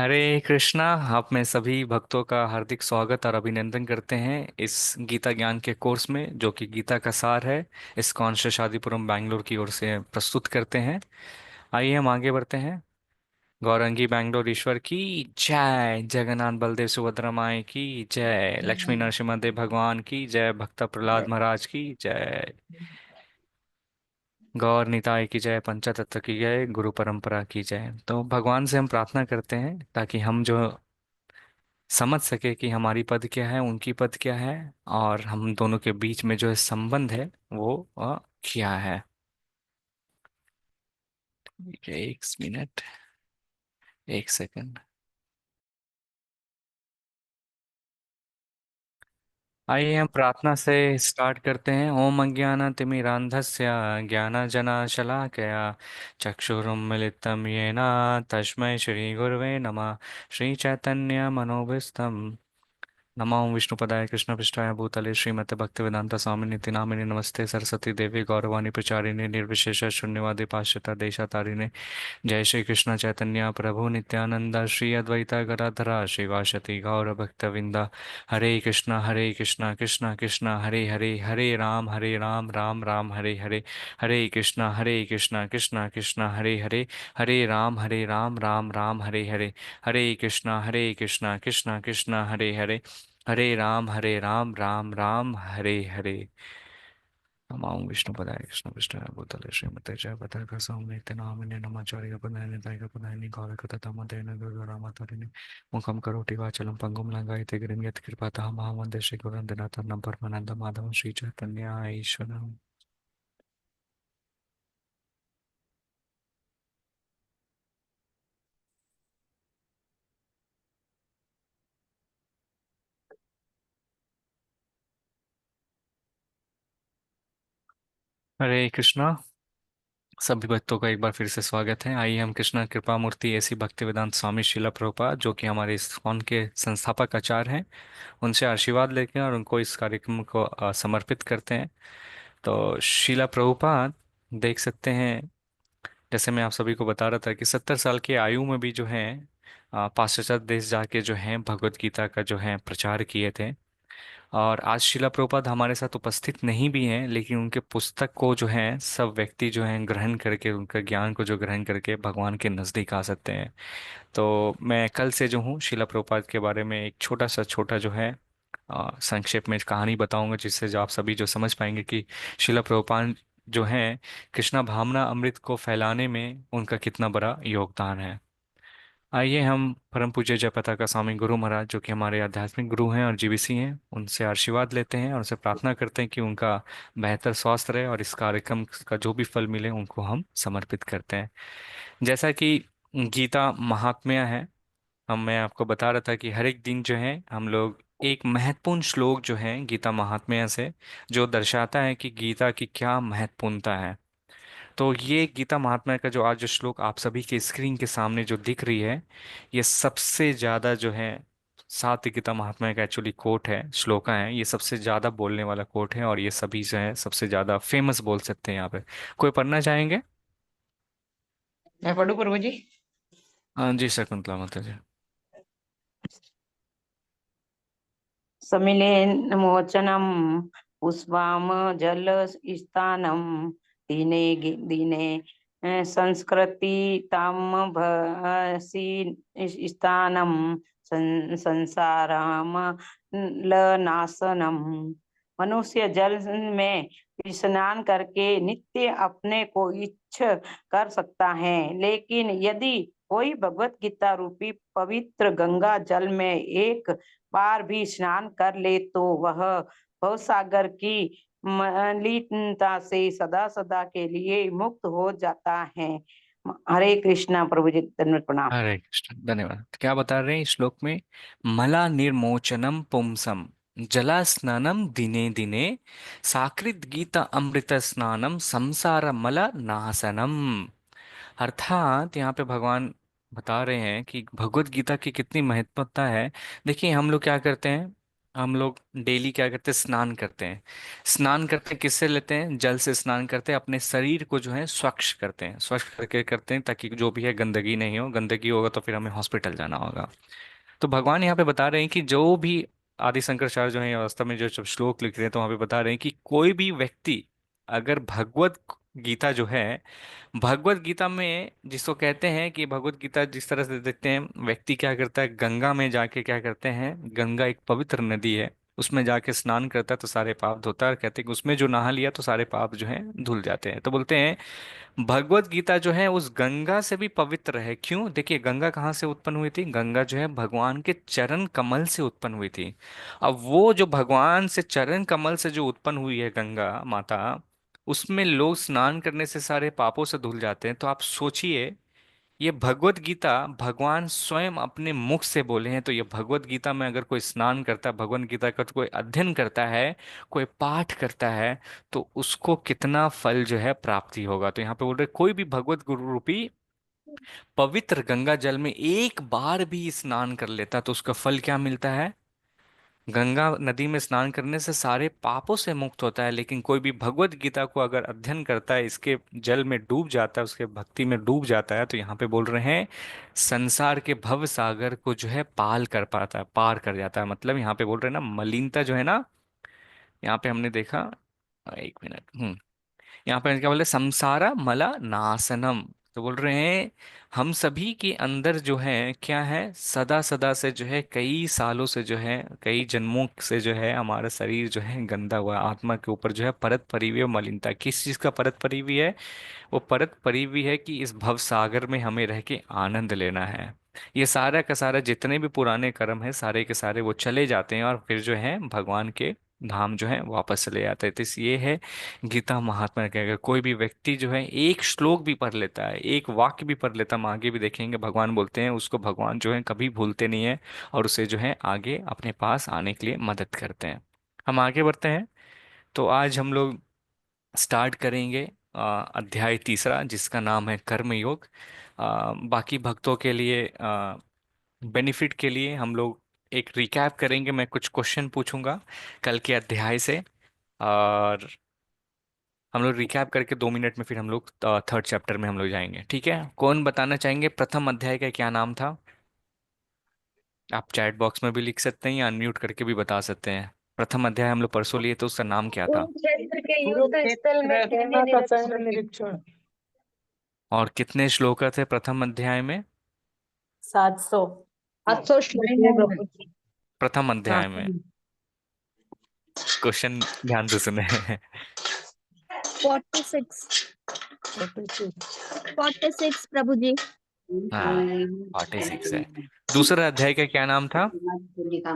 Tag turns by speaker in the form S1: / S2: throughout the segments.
S1: हरे कृष्णा। आप में सभी भक्तों का हार्दिक स्वागत और अभिनंदन करते हैं इस गीता ज्ञान के कोर्स में, जो कि गीता का सार है। इस कॉन्शियस शादीपुरम बैंगलोर की ओर से प्रस्तुत करते हैं। आइए हम आगे बढ़ते हैं। गौरंगी बैंगलोर ईश्वर की जय, जगन्नाथ बलदेव सुभद्रा माई की जय, लक्ष्मी नरसिम्हा देव भगवान की जय, भक्त प्रहलाद महाराज की जय, गौर निताय की जय, पंचतत्व की जय, गुरु परंपरा की जय। तो भगवान से हम प्रार्थना करते हैं ताकि हम जो समझ सके कि हमारी पद क्या है, उनकी पद क्या है, और हम दोनों के बीच में जो है संबंध है वो क्या है। ठीक है, एक मिनट, एक सेकंड। आइए हम प्रार्थना से स्टार्ट करते हैं। ओम अज्ञानतिमिरान्धस्य ज्ञानजनशलाकया चक्षुरुन्मीलितं येन तस्मै श्रीगुरवे नमः। श्रीचैतन्यमनोभीष्टं नमो विष्णुपदाय कृष्णपृष्ठाय भूतले श्रीमते भक्तिवेदांत स्वामिने नित्य नामिने नमस्ते सरस्वती देवी गौरवाणी प्रचारिणे निर्विशेष शून्यवादी पाश्चात्य देशातारिणे। जय श्री कृष्ण चैतन्य प्रभु नित्यानंद श्री अद्वैत गदाधरा श्रीवासति गौर भक्तविंदा। हरे कृष्णा कृष्णा कृष्णा हरे हरे, हरे राम राम राम हरे हरे। हरे कृष्णा कृष्णा कृष्णा हरे हरे, हरे राम राम राम हरे हरे। हरे कृष्णा कृष्णा कृष्णा हरे हरे, हरे राम राम राम हरे हरे। नमामि विष्णुपदाय कृष्णपृष्ठाय भूतले श्रीमते जयपताका सौम्येति नामिने नमाचार्य पदाय तायका पदाय गौरकथामतेन गुरुरामातरिणे मुखं करोति वाचलं पङ्गुं लङ्घयते गिरिं यत्कृपातः महावन्दे श्रीगुरुवन्दनाथं परमानन्दमाधवं श्रीचैतन्य ईश्वरम्। हरे कृष्णा। सभी भक्तों का एक बार फिर से स्वागत है। आइए हम कृष्णा कृपा मूर्ति ऐसी भक्तिवेदांत स्वामी शिला प्रभुपाद, जो कि हमारे इस्कॉन के संस्थापक आचार्य हैं, उनसे आशीर्वाद लेते हैं और उनको इस कार्यक्रम को समर्पित करते हैं। तो शिला प्रभुपाद, देख सकते हैं, जैसे मैं आप सभी को बता रहा था कि 70 साल की आयु में भी जो है पाश्चात्य देश जाके जो है भगवत गीता का जो है प्रचार किए थे। और आज शिला प्रभुपाद हमारे साथ उपस्थित नहीं भी हैं, लेकिन उनके पुस्तक को जो है सब व्यक्ति जो है ग्रहण करके, उनका ज्ञान को जो ग्रहण करके भगवान के नज़दीक आ सकते हैं। तो मैं कल से जो हूँ शिला प्रभुपाद के बारे में एक छोटा जो है संक्षेप में कहानी बताऊंगा, जिससे जो आप सभी जो समझ पाएंगे कि शिला प्रभुपाद जो है कृष्णा भावना अमृत को फैलाने में उनका कितना बड़ा योगदान है। आइए हम परम पूज्य जयपताका स्वामी गुरु महाराज, जो कि हमारे आध्यात्मिक गुरु हैं और जीवीसी हैं, उनसे आशीर्वाद लेते हैं और उनसे प्रार्थना करते हैं कि उनका बेहतर स्वास्थ्य रहे और इस कार्यक्रम का जो भी फल मिले उनको हम समर्पित करते हैं। जैसा कि गीता महात्म्य है, हम मैं आपको बता रहा था कि हर एक दिन जो है हम लोग एक महत्वपूर्ण श्लोक जो है गीता महात्म्य से, जो दर्शाता है कि गीता की क्या महत्वपूर्णता है। तो ये गीता महात्म्य का जो आज जो श्लोक आप सभी के स्क्रीन के सामने जो दिख रही है, ये सबसे ज्यादा जो है सात गीता महात्म्य का एक्चुअली कोट है, श्लोका है, ये सबसे ज्यादा बोलने वाला कोट है और ये सभी जो है सबसे ज्यादा फेमस बोल सकते हैं यहाँ पे। कोई पढ़ना चाहेंगे?
S2: मैं पढ़ू प्रभु जी।
S1: हाँ जी, शकुंतला माता जी।
S2: समिलेन मोचनम पुष्पाम जल स्थानम दीने दीने संस्कृति ताम भसी स्थानम संसारम लनाशनम। मनुष्य जल में स्नान करके नित्य अपने को इच्छ कर सकता है, लेकिन यदि कोई भगवत गीता रूपी पवित्र गंगा जल में एक बार भी स्नान कर ले तो वह भवसागर की मलिनता से सदा सदा के लिए मुक्त हो जाता है। हरे कृष्णा प्रभु जी, दंडवत प्रणाम।
S1: हरे कृष्ण, धन्यवाद। क्या बता रहे हैं इस श्लोक में? मला निर्मोचनम पुंसम जला स्नानम दिने दिने साकृत गीता अमृत स्नानम संसार मल नाशनम। अर्थात यहाँ पे भगवान बता रहे हैं कि भगवत गीता की कितनी महत्वता है। देखिए हम लोग क्या करते हैं, हम लोग डेली क्या करते हैं, स्नान करते हैं। स्नान करते हैं, किससे लेते हैं? जल से स्नान करते हैं, अपने शरीर को जो है स्वच्छ करते हैं, स्वच्छ करके करते हैं ताकि जो भी है गंदगी नहीं हो, गंदगी होगा तो फिर हमें हॉस्पिटल जाना होगा। तो भगवान यहाँ पे बता रहे हैं कि जो भी आदि शंकराचार्य जो है वास्तव में जो जब श्लोक लिख रहे हैं तो वहाँ पे बता रहे हैं कि कोई भी व्यक्ति अगर भगवत गीता जो है, भगवत गीता में जिसको कहते हैं कि भगवत गीता जिस तरह से देखते हैं, व्यक्ति क्या करता है, गंगा में जाके क्या करते हैं, गंगा एक पवित्र नदी है, उसमें जाके स्नान करता है तो सारे पाप धोता है, और कहते हैं कि उसमें जो नहा लिया तो सारे पाप जो है धुल जाते हैं। तो बोलते हैं भगवत गीता जो है उस गंगा से भी पवित्र है। क्यों? देखिए गंगा कहाँ से उत्पन्न हुई थी? गंगा जो है भगवान के चरण कमल से उत्पन्न हुई थी। अब वो जो भगवान से चरण कमल से जो उत्पन्न हुई है गंगा माता, उसमें लोग स्नान करने से सारे पापों से धुल जाते हैं। तो आप सोचिए, ये भगवत गीता भगवान स्वयं अपने मुख से बोले हैं। तो ये भगवत गीता में अगर कोई स्नान करता है, भगवत गीता का कोई अध्ययन करता है, कोई पाठ करता है, तो उसको कितना फल जो है प्राप्ति होगा। तो यहाँ पे बोल रहे कोई भी भगवत गुरु रूपी पवित्र गंगा जल में एक बार भी स्नान कर लेता है तो उसका फल क्या मिलता है? गंगा नदी में स्नान करने से सारे पापों से मुक्त होता है। लेकिन कोई भी भगवत गीता को अगर अध्ययन करता है, इसके जल में डूब जाता है, उसके भक्ति में डूब जाता है, तो यहाँ पे बोल रहे हैं संसार के भव सागर को जो है पाल कर पाता है, पार कर जाता है। मतलब यहाँ पे बोल रहे हैं ना, मलिनता जो है ना, यहाँ पे हमने देखा, एक मिनट, यहाँ पर क्या बोले, संसारा मला नासनम। तो बोल रहे हैं हम सभी के अंदर जो है क्या है, सदा सदा से जो है, कई सालों से जो है, कई जन्मों से जो है हमारा शरीर जो है गंदा हुआ है। आत्मा के ऊपर जो है परत परी हुई है मलिनता। किस चीज का परत परी हुई है? वो परत परी हुई है कि इस भव सागर में हमें रह के आनंद लेना है। ये सारा का सारा जितने भी पुराने कर्म है सारे के सारे वो चले जाते हैं, और फिर जो है भगवान के धाम जो है वापस चले जाते हैं। तो ये है गीता महात्मा के। अगर कोई भी व्यक्ति जो है एक श्लोक भी पढ़ लेता है, एक वाक्य भी पढ़ लेता है, हम आगे भी देखेंगे भगवान बोलते हैं उसको, भगवान जो है कभी भूलते नहीं है, और उसे जो है आगे अपने पास आने के लिए मदद करते हैं। हम आगे बढ़ते हैं। तो आज हम लोग स्टार्ट करेंगे अध्याय तीसरा, जिसका नाम है कर्म योग। बाकी भक्तों के लिए बेनिफिट के लिए हम लोग एक रिकैप करेंगे। मैं कुछ क्वेश्चन पूछूंगा कल के अध्याय से, और हम लोग रिकैप करके 2 मिनट में फिर हम लोग थर्ड चैप्टर में हम लोग जाएंगे। ठीक है? कौन बताना चाहेंगे प्रथम अध्याय का क्या नाम था? आप चैट बॉक्स में भी लिख सकते हैं या अनम्यूट करके भी बता सकते हैं। प्रथम अध्याय हम लोग परसों लिए तो उसका नाम क्या था?
S3: कुरुक्षेत्र के युद्ध स्थल में
S2: कुरुक्षेत्र
S3: पहले
S2: का
S3: निरीक्षण।
S2: पहला निरीक्षण।
S1: और कितने श्लोक थे प्रथम अध्याय में?
S3: 700। 700 श्लोक
S2: नहीं
S3: है
S2: नहीं
S3: प्रभु जी।
S1: प्रथम
S2: हाँ
S1: अध्याय में। क्वेश्चन ध्यान से सुने।
S3: 46। 46 प्रभु जी।
S1: हाँ, 46 है। दूसरा अध्याय का क्या नाम था?
S3: गीता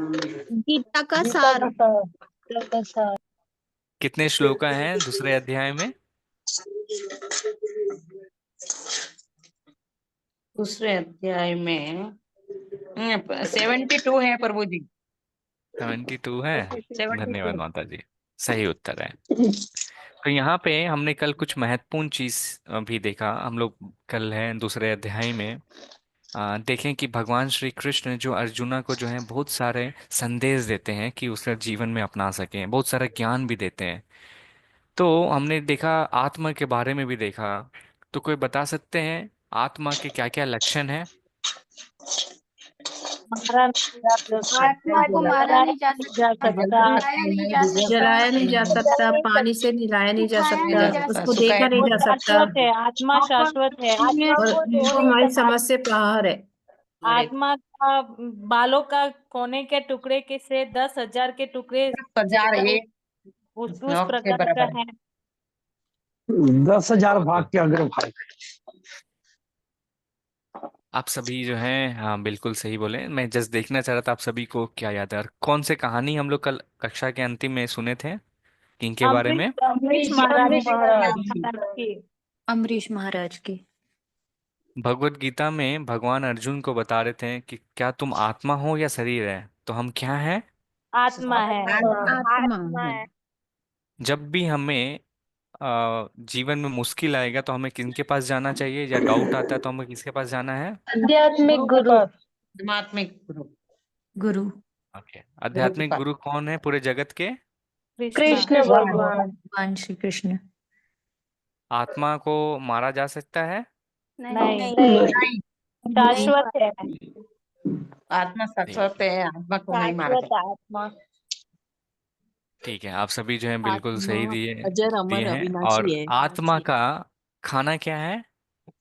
S3: का
S2: गीता
S3: सार।
S2: का सार।
S1: कितने श्लोक हैं दूसरे अध्याय में?
S2: दूसरे अध्याय में 72 है प्रभु जी।
S1: 72 है।
S2: 72।
S1: धन्यवाद माता जी, सही उत्तर है। तो यहाँ पे हमने कल कुछ महत्वपूर्ण चीज भी देखा हम लोग। कल है दूसरे अध्याय में देखें कि भगवान श्री कृष्ण जो अर्जुना को जो है बहुत सारे संदेश देते हैं कि उसे जीवन में अपना सकें, बहुत सारा ज्ञान भी देते हैं। तो हमने देखा आत्मा के बारे में भी देखा। तो कोई बता सकते हैं आत्मा के क्या क्या लक्षण हैं?
S2: मारा नहीं जा सकता,
S3: आत्मा को मारा
S2: जलाया
S3: नहीं जा
S2: नहीं जा
S3: सकता,
S2: सकता,
S3: जलाया नहीं जा सकता,
S4: जलाया नहीं जा सकता, पानी से नहलाया नहीं जा
S3: सुखाया
S4: सकता,
S3: नहीं जा
S4: उसको
S3: सकता।
S4: देखा नहीं
S2: वो
S4: जा सकता,
S2: शाश्वत है, आत्मा शाश्वत है। आत्मा
S4: और
S2: को
S4: वो
S2: धोने
S4: हमारी
S2: का,
S4: समझ से बाहर है।
S2: आत्मा का बालों का कोने के टुकड़े के से 10,000 के टुकड़े
S5: 10,001
S2: उस
S5: नौक के
S2: प्रकार का
S5: बराबर।
S2: है।
S6: 10,000 भाग के अग्रभाग।
S1: आप सभी जो हैं, हाँ बिल्कुल सही बोले। मैं जस्ट देखना चाह रहा था आप सभी को क्या याद है, और कौन से कहानी हम लोग कल कक्षा के अंतिम में सुने थे किनके बारे
S2: अमरीश
S1: में?
S2: अमरीश महाराज महाराज की।
S3: अम्बरीश महाराज की।
S1: भगवत गीता में भगवान अर्जुन को बता रहे थे कि क्या तुम आत्मा हो या शरीर है? तो हम क्या हैं?
S2: आत्मा है।
S3: आत्मा
S2: आत्मा
S3: है।
S2: है।
S1: जब भी हमें जीवन में मुश्किल आएगा तो हमें किनके पास जाना चाहिए, या डाउट आता है तो हमें किसके पास जाना है?
S3: आध्यात्मिक
S2: गुरु के
S3: गुरु।
S2: पास।
S5: आध्यात्मिक गुरु।
S3: गुरु।
S1: ओके, आध्यात्मिक गुरु कौन है पूरे जगत के?
S3: कृष्ण
S4: कृष्ण भगवान।
S3: भगवान श्री कृष्ण।
S1: आत्मा को मारा जा सकता है?
S3: नहीं।
S4: नहीं,
S3: शाश्वत है।
S2: आत्मा
S1: ठीक
S2: शाश्वत
S1: है।
S2: है, आत्मा को नहीं मारा
S3: शाश्वत
S2: जाता।
S3: आत्मा।
S1: ठीक है, आप सभी जो है बिल्कुल
S4: आत्मा
S1: सही दिए
S4: अजर
S1: दिए
S4: अमर
S1: हैं। और
S4: अविनाशी है।
S1: आत्मा का खाना क्या है?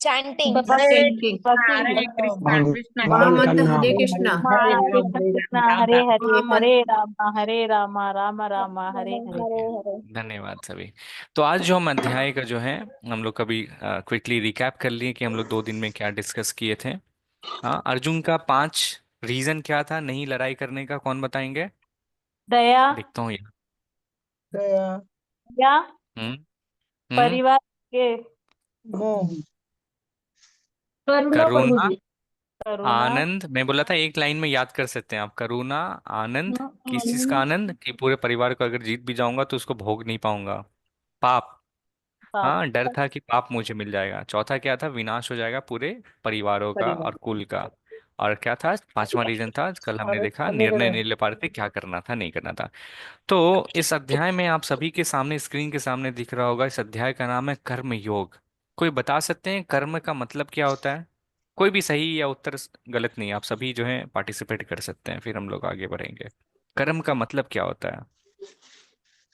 S3: चैंटिंग।
S2: हरे
S4: चैंटिंग।
S2: कृष्णा हरे कृष्णा
S5: भगवान
S2: कृष्ण
S5: भगवान का
S4: महामंत्र
S2: कृष्ण
S5: नाम।
S4: हरे
S2: हरे
S4: कृष्णा।
S2: हरे
S3: हरे
S2: हरे
S3: कृष्ण
S2: हरे
S3: कृष्ण
S2: राम
S3: हरे
S2: राम
S3: हरे
S4: महामंत्र।
S3: हरे राम हरे राम राम राम हरे हरे।
S1: ठीक है,
S3: हरे।
S1: धन्यवाद सभी। तो आज जो हम अध्याय का जो है हम लोग कभी क्विकली रिकैप कर लिए कि हम लोग 2 दिन में क्या डिस्कस किए थे। हाँ, अर्जुन का 5 रीजन क्या था नहीं लड़ाई करने का, कौन बताएंगे?
S3: दया।
S1: देखता हूँ ये।
S5: दया,
S3: या
S1: हम्म। हम्म।
S3: परिवार के।
S5: मोह,
S4: करुणा प्रभु
S1: करुणा,
S4: जी।
S3: करुणा।
S1: आनंद। मैं बोला था एक लाइन में याद कर सकते हैं आप, करुणा, आनंद। किस चीज का
S3: आनंद।
S1: आनंद? कि पूरे परिवार को अगर जीत भी जाऊंगा तो उसको भोग नहीं पाऊंगा। पाप।
S3: पाप।
S1: हाँ, डर था कि पाप मुझे मिल जाएगा। चौथा क्या था? विनाश हो जाएगा पूरे परिवारों का
S4: परिवार।
S1: और कुल का। और क्या था? पांचवा रीजन था, कल हमने
S5: और
S1: देखा, निर्णय
S5: अनुग्रह।
S1: नहीं ले पा रहे थे क्या करना था नहीं करना था। तो इस अध्याय में आप सभी के सामने, स्क्रीन के सामने दिख रहा होगा, इस अध्याय का नाम है कर्म योग। कोई बता सकते हैं कर्म का मतलब क्या होता है? कोई भी सही या उत्तर गलत नहीं, आप सभी जो है पार्टिसिपेट कर सकते हैं, फिर हम लोग आगे बढ़ेंगे। कर्म का मतलब क्या होता है?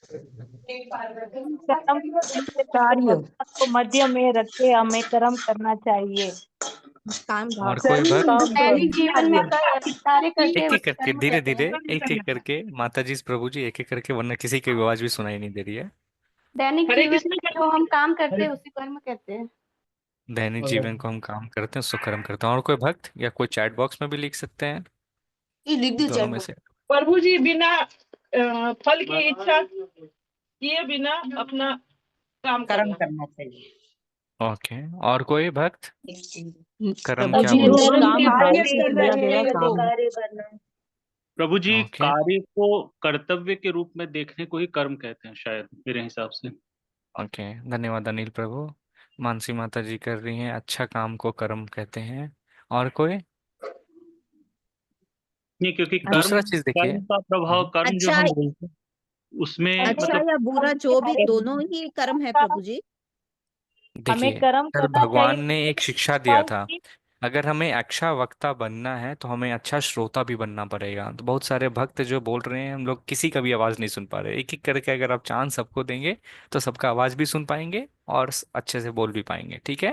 S3: कर्म करने से पहले
S2: कार्य
S3: भगवान को मध्य में रख के हमें कर्म करना चाहिए।
S4: काम भाव
S1: और
S4: से।
S1: कोई भक्त?
S5: काम
S3: दैनिक
S5: कर्म।
S3: जीवन में कार्य करते
S1: एक एक
S3: वक्त
S1: करके,
S3: कर्म
S1: धीरे
S3: कहते
S1: धीरे,
S3: हैं।
S1: एक एक करके, माता जी प्रभु जी, एक एक करके, वरना किसी की आवाज भी सुनाई नहीं दे रही है।
S3: दैनिक जीवन में जो हम काम करते हैं उसे कर्म कहते हैं।
S1: दैनिक जीवन को हम काम करते हैं, उसको कर्म करते हैं। और कोई भक्त या कोई चैट बॉक्स में भी लिख सकते हैं,
S4: ये लिख दो
S1: दोनों
S4: चैट
S1: में
S4: बॉक्स।
S1: से।
S6: प्रभु जी बिना फल की इच्छा किए बिना अपना काम
S2: कर्म
S6: करना।
S2: करना चाहिए।
S1: ओके, और कोई भक्त? कर्म
S4: प्रभु
S1: क्या
S4: जी
S1: बोलते
S4: रोज
S1: हैं?
S4: काम भाव से बिना डरे काम।
S7: प्रभु जी,
S1: ओके।
S7: कार्य को कर्तव्य के रूप में देखने को ही कर्म कहते हैं शायद, मेरे हिसाब से।
S1: ओके, धन्यवाद अनिल प्रभु। मानसी माता जी कर रही हैं, अच्छा काम को कर्म कहते हैं। और कोई?
S7: नहीं, क्योंकि कर्म
S1: दूसरा चीज देखिए।
S7: कर्म का प्रभाव, कर्म जो
S4: अच्छा।
S7: हम बोलते हैं उसमें
S4: अच्छा
S7: मतलब
S4: या बुरा जो भी दोनों ही कर्म है प्रभु जी।
S3: हमें
S1: देखिए,
S3: कर्म
S1: कल
S3: करना चाहिए।
S1: भगवान ने एक शिक्षा दिया
S3: फल
S1: था,
S3: की।
S1: अगर हमें अच्छा वक्ता बनना है तो हमें अच्छा श्रोता भी बनना पड़ेगा। तो बहुत सारे भक्त जो बोल रहे हैं, हम लोग किसी का भी आवाज नहीं सुन पा रहे। एक एक करके अगर आप चांस सबको देंगे तो सबका आवाज भी सुन पाएंगे और अच्छे से बोल भी पाएंगे। ठीक है?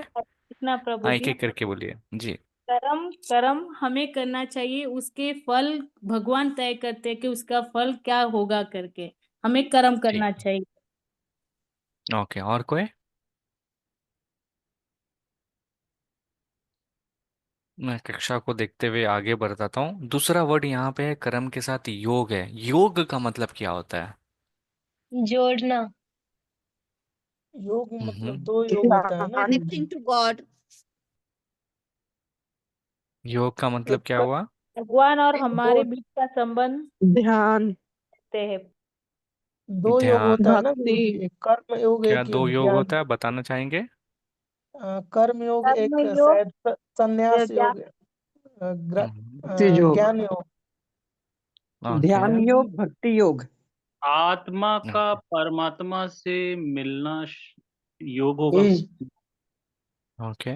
S3: इतना प्रभु
S1: हाँ, एक
S3: जी।
S1: एक करके बोलिए जी।
S3: कर्म कर्म हमें करना चाहिए, उसके फल भगवान तय करते हैं कि उसका फल क्या होगा करके। हमें कर्म
S1: ठीक।
S3: करना चाहिए।
S1: ओके, और कोई? मैं कक्षा को देखते हुए आगे बढ़ाता हूँ। दूसरा वर्ड यहाँ पे है कर्म के साथ योग है। योग का मतलब क्या होता है?
S3: जोड़ना।
S5: योग मतलब
S1: हम्म।
S5: दो योग होता है ना।
S4: Connecting to God.
S1: योग का मतलब क्या
S5: एक
S1: हुआ?
S3: भगवान और
S5: दो
S3: हमारे बीच का संबंध
S4: ध्यान।
S3: ते है।
S5: दो योग
S1: ध्यान।
S5: होता है ना
S4: भक्ति।
S5: गुरु जी, एक कर्म योग
S1: क्या
S5: एक ये
S1: दो योग
S5: ज्ञान
S1: होता है,
S5: योग।
S1: बताना चाहेंगे?
S5: कर्म योग
S3: कर्म
S5: एक
S3: योग।
S5: शायद संन्यास
S3: ज्ञान।
S5: योग,
S8: भक्ति योग।
S5: ज्ञान योग।
S1: ओके।
S8: ध्यान योग, भक्ति योग।
S7: आत्मा का
S1: ओके।
S7: परमात्मा से मिलना योग होगा।
S8: हम्म।
S1: ओके,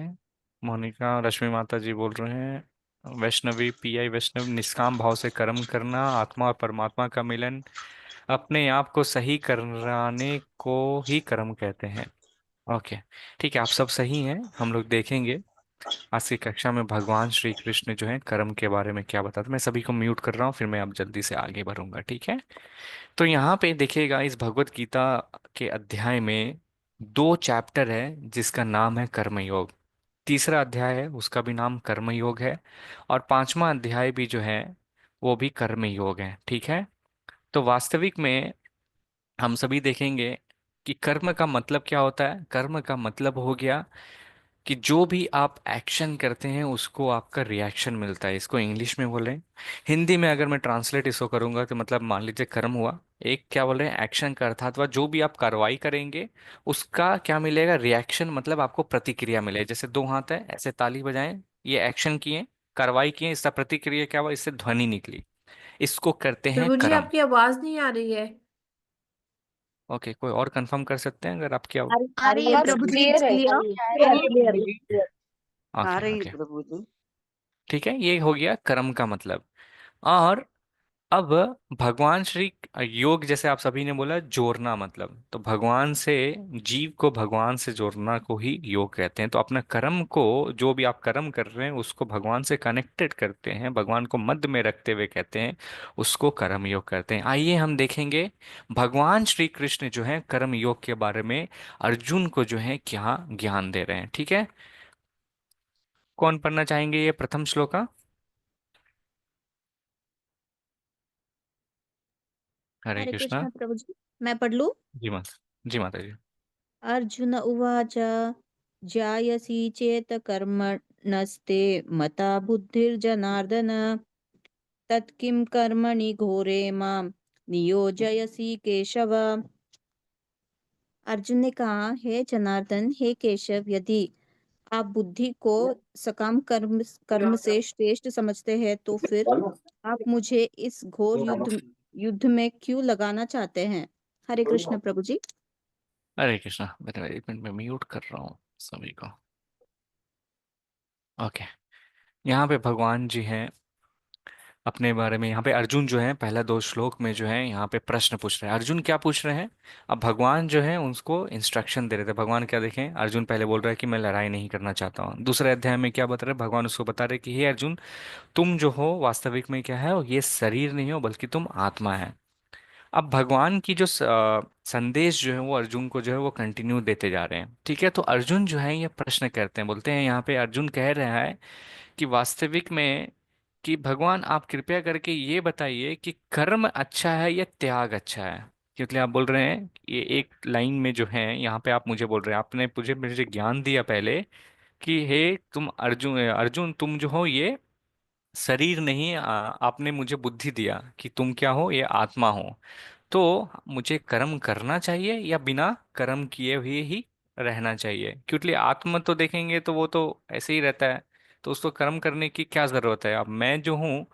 S1: मोनिका रश्मि माता जी बोल रहे हैं, वैष्णवी पीआई वैष्णव, निष्काम भाव से कर्म करना, आत्मा और परमात्मा का मिलन, अपने आप को सही कराने को ही कर्म कहते हैं। ओके, ठीक है, आप सब सही हैं। हम लोग देखेंगे आज की कक्षा में भगवान श्री कृष्ण जो है कर्म के बारे में क्या बताते हैं। मैं सभी को म्यूट कर रहा हूँ, फिर मैं अब जल्दी से आगे बढ़ूंगा। ठीक है? तो यहाँ पे देखिएगा, इस भगवत गीता के अध्याय में 2 चैप्टर है जिसका नाम है कर्मयोग। तीसरा अध्याय है, उसका भी नाम कर्मयोग है। और पांचवा अध्याय भी जो है वो भी कर्मयोग है। ठीक है? तो वास्तविक में हम सभी देखेंगे कि कर्म का मतलब क्या होता है। कर्म का मतलब हो गया कि जो भी आप एक्शन करते हैं उसको आपका रिएक्शन मिलता है। इसको इंग्लिश में बोले, हिंदी में अगर मैं ट्रांसलेट इसको करूंगा तो मतलब मान लीजिए कर्म हुआ, एक क्या बोले, एक्शन का अर्थात वह जो भी आप कार्रवाई करेंगे उसका क्या मिलेगा, रिएक्शन, मतलब आपको प्रतिक्रिया मिले। जैसे 2 हाथ है, ऐसे ताली बजाएं, ये एक्शन किए, कार्रवाई किए, इसका प्रतिक्रिया क्या हुआ, इससे ध्वनि निकली। इसको करते हैं
S9: प्रभु जी
S1: कर्म।
S9: आपकी आवाज नहीं आ रही है।
S1: ओके, कोई और कंफर्म कर सकते हैं अगर आपकी
S4: आ रही है
S2: आवाज
S4: प्रभु जी,
S2: क्लियर है,
S4: क्लियर
S2: क्लियर
S4: क्लियर।
S2: क्लियर आ
S1: ओके
S2: रही है
S1: ओके,
S2: प्रभु जी।
S1: ठीक है, ये हो गया कर्म का मतलब। और अब भगवान श्री योग, जैसे आप सभी ने बोला जोड़ना, मतलब तो भगवान से, जीव को भगवान से जोड़ना को ही योग कहते हैं। तो अपना कर्म को, जो भी आप कर्म कर रहे हैं उसको भगवान से कनेक्टेड करते हैं, भगवान को मध्य में रखते हुए कहते हैं, उसको कर्म योग करते हैं। आइए हम देखेंगे भगवान श्री कृष्ण जो है कर्म योग के बारे में अर्जुन को जो है क्या ज्ञान दे रहे हैं। ठीक है, कौन पढ़ना चाहेंगे ये प्रथम श्लोका? हरे
S4: हरे
S1: कृष्णा।
S4: कृष्ण प्रभु जी, मैं पढ़ लूं।
S1: जी माता, जी माता जी।
S4: अर्जुन उवाच जायसी चेत कर्मणस्ते मता बुद्धिर्जनार्दन तत्किं कर्मणि घोरे माम नियोजयसि केशव। अर्जुन ने कहा, हे जनार्दन, हे केशव, यदि आप बुद्धि को सकाम कर्म कर्म से श्रेष्ठ समझते हैं तो फिर आप मुझे इस घोर युद्ध युद्ध में क्यों लगाना चाहते हैं। हरे कृष्ण प्रभु जी।
S1: हरे कृष्णा। मैं एक मिनट में म्यूट कर रहा हूँ सभी को। ओके, यहाँ पे भगवान जी हैं अपने बारे में, यहाँ पे अर्जुन जो है पहला दो श्लोक में जो है यहाँ पे प्रश्न पूछ रहे हैं। अर्जुन क्या पूछ रहे हैं? अब भगवान जो है उनको इंस्ट्रक्शन दे रहे थे। भगवान क्या, देखें, अर्जुन पहले बोल रहा है कि मैं लड़ाई नहीं करना चाहता हूँ। दूसरे अध्याय में क्या बता रहे हैं? भगवान उसको बता रहे कि हे अर्जुन, तुम जो हो वास्तविक में क्या है, ये शरीर नहीं हो बल्कि तुम आत्मा है। अब भगवान की जो संदेश जो है वो अर्जुन को जो है वो कंटिन्यू देते जा रहे हैं। ठीक है, तो अर्जुन जो है ये प्रश्न करते हैं, बोलते हैं यहाँ पे अर्जुन कह रहा है कि वास्तविक में, कि भगवान आप कृपया करके ये बताइए कि कर्म अच्छा है या त्याग अच्छा है। क्योंकि आप बोल रहे हैं, ये एक लाइन में जो है यहाँ पे आप मुझे बोल रहे हैं, आपने मुझे मुझे ज्ञान दिया पहले कि हे तुम अर्जुन, अर्जुन तुम जो हो ये शरीर नहीं, आपने मुझे बुद्धि दिया कि तुम क्या हो, ये आत्मा हो। तो मुझे कर्म करना चाहिए या बिना कर्म किए हुए ही रहना चाहिए? क्योंकि आत्मा तो देखेंगे तो वो तो ऐसे ही रहता है, तो उसको कर्म करने की क्या जरूरत है? अब मैं जो हूँ,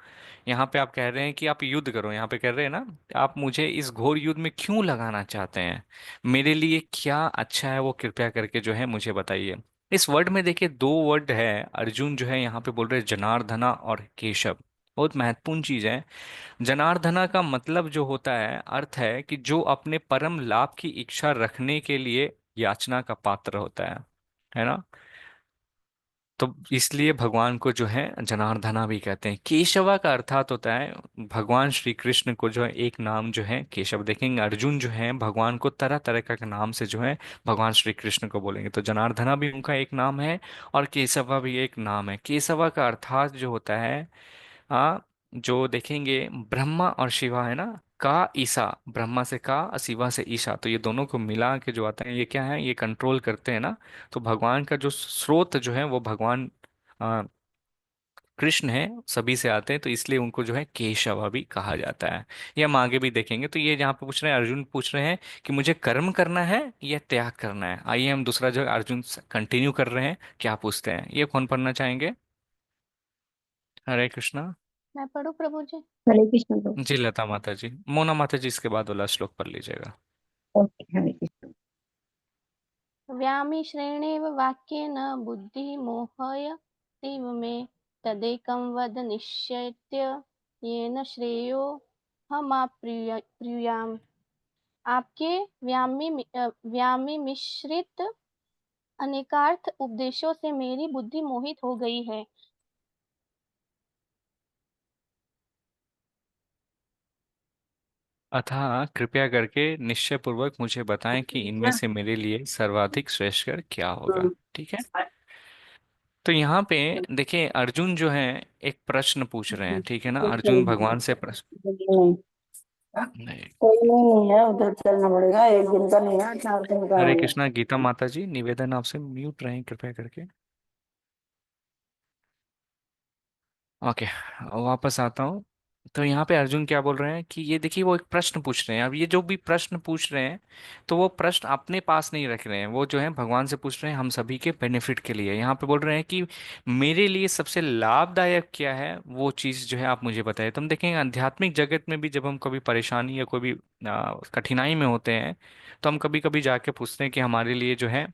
S1: यहाँ पे आप कह रहे हैं कि आप युद्ध करो, यहाँ पे कह रहे हैं ना, आप मुझे इस घोर युद्ध में क्यों लगाना चाहते हैं? मेरे लिए क्या अच्छा है वो कृपया करके जो है मुझे बताइए। इस वर्ड में देखिए दो वर्ड है, अर्जुन जो है यहाँ पे बोल रहे हैं जनार्दना और केशव। बहुत महत्वपूर्ण चीज है। जनार्दना का मतलब जो होता है, अर्थ है कि जो अपने परम लाभ की इच्छा रखने के लिए याचना का पात्र होता है ना? तो इसलिए भगवान को जो है जनार्दना भी कहते हैं। केशवा का अर्थात होता है, भगवान श्री कृष्ण को जो है एक नाम जो है केशव। देखेंगे अर्जुन जो है भगवान को तरह तरह का नाम से जो है भगवान श्री कृष्ण को बोलेंगे, तो जनार्दना भी उनका एक नाम है और केशवा भी एक नाम है। केशवा का अर्थात जो होता है, जो देखेंगे ब्रह्मा और शिवा है ना, का ईसा, ब्रह्मा से का और शिवा से ईशा, तो ये दोनों को मिला के जो आते हैं ये क्या है, ये कंट्रोल करते हैं ना। तो भगवान का जो स्रोत जो है वो भगवान आ, कृष्ण है, सभी से आते हैं, तो इसलिए उनको जो है केशव भी कहा जाता है। ये हम आगे भी देखेंगे। तो ये जहाँ पे पूछ रहे हैं, अर्जुन पूछ रहे हैं कि मुझे कर्म करना है या त्याग करना है। आइए हम दूसरा जो अर्जुन कंटिन्यू कर रहे हैं, क्या पूछते हैं, ये कौन पढ़ना चाहेंगे? हरे कृष्णा।
S10: मैं पढ़ू प्रभु जी?
S2: हरे कृष्ण प्रभु।
S1: जी लता माता जी, मोना माता जी इसके बाद वाला श्लोक पढ़ लीजिएगा।
S2: ओके, हरे कृष्ण।
S10: व्यामि श्रेणेव वाक्येन बुद्धिमोहयतीव मे तदेकं वद निश्चेत्य येन श्रेयो हमाप्नुयाम्। आपके व्यामि मिश्रित अनेकार्थ उपदेशों से मेरी बुद्धि मोहित हो गई है।
S1: अतः कृपया करके निश्चय पूर्वक मुझे बताएं कि इनमें से मेरे लिए सर्वाधिक श्रेष्ठ क्या होगा। ठीक है, तो यहाँ पे देखिए अर्जुन जो है एक प्रश्न पूछ रहे हैं। ठीक है ना, अर्जुन भगवान से प्रश्न, नहीं,
S2: कोई नहीं है, उधर चलना पड़ेगा, एक दिन का नहीं है, 4 दिन का
S1: हरे
S2: है ये।
S1: कृष्णा। गीता माता जी निवेदन आपसे म्यूट रहें कृपया करके। ओके, वापस आता हूँ। तो यहाँ पे अर्जुन क्या बोल रहे हैं कि ये देखिए वो एक प्रश्न पूछ रहे हैं। अब ये जो भी प्रश्न पूछ रहे हैं तो वो प्रश्न अपने पास नहीं रख रहे हैं, वो जो है भगवान से पूछ रहे हैं हम सभी के बेनिफिट के लिए। यहाँ पे बोल रहे हैं कि मेरे लिए सबसे लाभदायक क्या है वो चीज़ जो है आप मुझे बताएं। तो हम देखेंगे आध्यात्मिक जगत में भी जब हम कभी परेशानी या कोई भी कठिनाई में होते हैं तो हम कभी कभी जाके पूछते हैं कि हमारे लिए जो है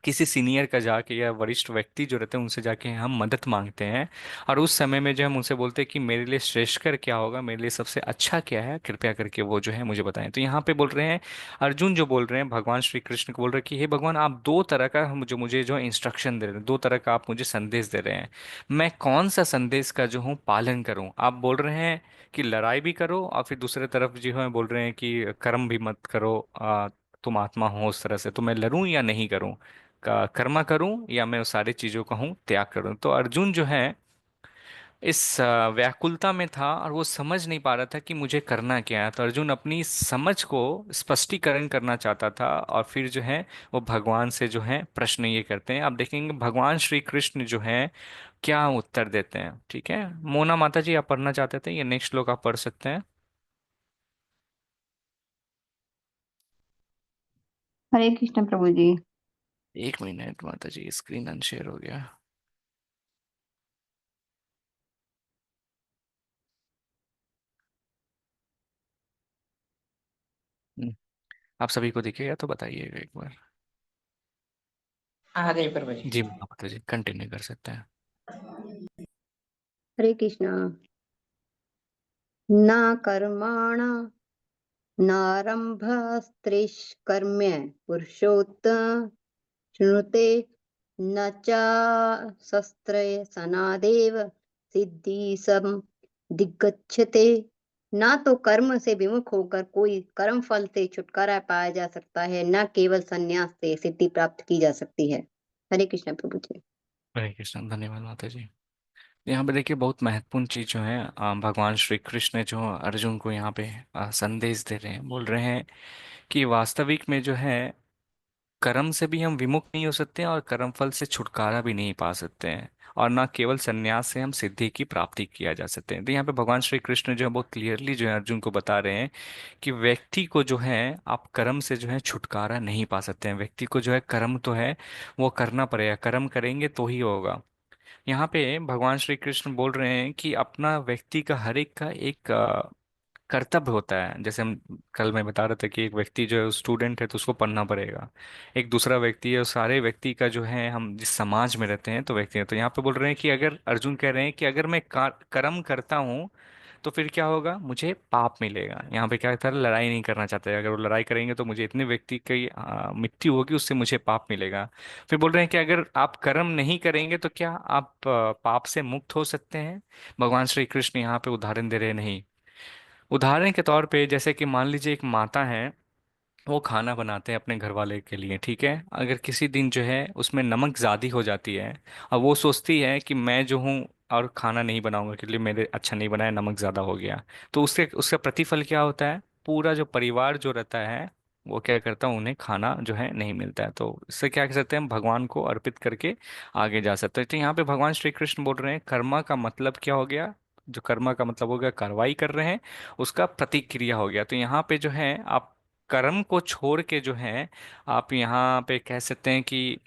S1: किसी सीनियर का जाके या वरिष्ठ व्यक्ति जो रहते हैं उनसे जाके हम मदद मांगते हैं। और उस समय में जो हम उनसे बोलते हैं कि मेरे लिए श्रेष्ठकर क्या होगा, मेरे लिए सबसे अच्छा क्या है, कृपया करके वो जो है मुझे बताएं। तो यहाँ पे बोल रहे हैं अर्जुन जो बोल रहे हैं भगवान श्री कृष्ण को बोल रहे हैं कि हे भगवान आप दो तरह का जो मुझे जो इंस्ट्रक्शन दे रहे हैं, दो तरह का आप मुझे संदेश दे रहे हैं। मैं कौन सा संदेश का जो हूँ पालन करूँ? आप बोल रहे हैं कि लड़ाई भी करो और फिर दूसरे तरफ जो है बोल रहे हैं कि कर्म भी मत करो, तुम आत्मा हो उस तरह से। तो मैं लड़ूं या नहीं करूं, का कर्मा करूं या मैं उस सारी चीजों का हूं त्याग करूं? तो अर्जुन जो है इस व्याकुलता में था और वो समझ नहीं पा रहा था कि मुझे करना क्या है। तो अर्जुन अपनी समझ को स्पष्टीकरण करना चाहता था और फिर जो है वो भगवान से जो है प्रश्न ये करते हैं। आप देखेंगे भगवान श्री कृष्ण जो है क्या उत्तर देते हैं। ठीक है, मोना माता जी आप पढ़ना चाहते थे, ये नेक्स्ट श्लोक आप पढ़ सकते हैं।
S9: हरे कृष्ण प्रभु जी।
S1: एक मिनट माता जी, स्क्रीन अनशेयर हो गया। हम्म, आप सभी को दिखेगा तो बताइएगा एक बार।
S2: आ गई प्रभु जी।
S1: जी माता जी कंटिन्यू कर सकते हैं।
S9: हरे कृष्णा। न कर्माणा नारंभस्त्रिष्कर्म्य पुरुषोत्तम श्नुते न च शस्त्रे सनादेव सिद्धि सम दिग्गच्छते। ना तो कर्म से विमुख होकर कोई कर्म फल से छुटकारा पाया जा सकता है, न केवल संन्यास से सिद्धि प्राप्त की जा सकती है। हरे कृष्ण प्रभु जी।
S1: हरे कृष्ण, धन्यवाद माता जी। यहाँ पे देखिए बहुत महत्वपूर्ण चीज जो है भगवान श्री कृष्ण जो अर्जुन को यहाँ पे संदेश दे रहे हैं। बोल रहे हैं कि वास्तविक में जो है कर्म से भी हम विमुख नहीं हो सकते और कर्म फल से छुटकारा भी नहीं पा सकते हैं, और ना केवल संन्यास से हम सिद्धि की प्राप्ति किया जा सकते हैं। तो यहाँ पे भगवान श्री कृष्ण जो है बहुत क्लियरली जो है अर्जुन को बता रहे हैं कि व्यक्ति को जो है आप कर्म से जो है छुटकारा नहीं पा सकते हैं। व्यक्ति को जो है कर्म तो है वो करना पड़ेगा, कर्म करेंगे तो ही होगा। यहाँ पे भगवान श्री कृष्ण बोल रहे हैं कि अपना व्यक्ति का हर एक का एक कर्तव्य होता है। जैसे हम कल मैं बता रहा था कि एक व्यक्ति जो है स्टूडेंट है तो उसको पढ़ना पड़ेगा, एक दूसरा व्यक्ति है, और सारे व्यक्ति का जो है हम जिस समाज में रहते हैं तो व्यक्ति है। तो यहाँ पे बोल रहे हैं कि अगर अर्जुन कह रहे हैं कि अगर मैं कर्म करता हूँ तो फिर क्या होगा, मुझे पाप मिलेगा। यहाँ पे क्या था, लड़ाई नहीं करना चाहते, अगर वो लड़ाई करेंगे तो मुझे इतने व्यक्ति की मृत्यु होगी, उससे मुझे पाप मिलेगा। फिर बोल रहे हैं कि अगर आप कर्म नहीं करेंगे तो क्या आप पाप से मुक्त हो सकते हैं? भगवान श्री कृष्ण यहाँ पे उदाहरण दे रहे नहीं। उदाहरण के तौर पे जैसे कि मान लीजिए एक माता है, वो खाना बनाते हैं अपने घर वाले के लिए, ठीक है। अगर किसी दिन जो है उसमें नमक ज़्यादा हो जाती है और वो सोचती है कि मैं जो हूँ और खाना नहीं बनाऊंगा क्योंकि मेरे अच्छा नहीं बनाया, नमक ज़्यादा हो गया, तो उससे उसका प्रतिफल क्या होता है, पूरा जो परिवार जो रहता है वो क्या करता है, उन्हें खाना जो है नहीं मिलता है। तो इससे क्या कर सकते हैं, हम भगवान को अर्पित करके आगे जा सकते हैं। तो यहाँ पे भगवान श्री कृष्ण बोल रहे हैं कर्मा का मतलब क्या हो गया, जो कर्मा का मतलब हो गया कार्रवाई कर रहे हैं, उसका प्रतिक्रिया हो गया। तो यहाँ पे जो है आप कर्म को छोड़ के जो है आप यहाँ पे कह सकते हैं कि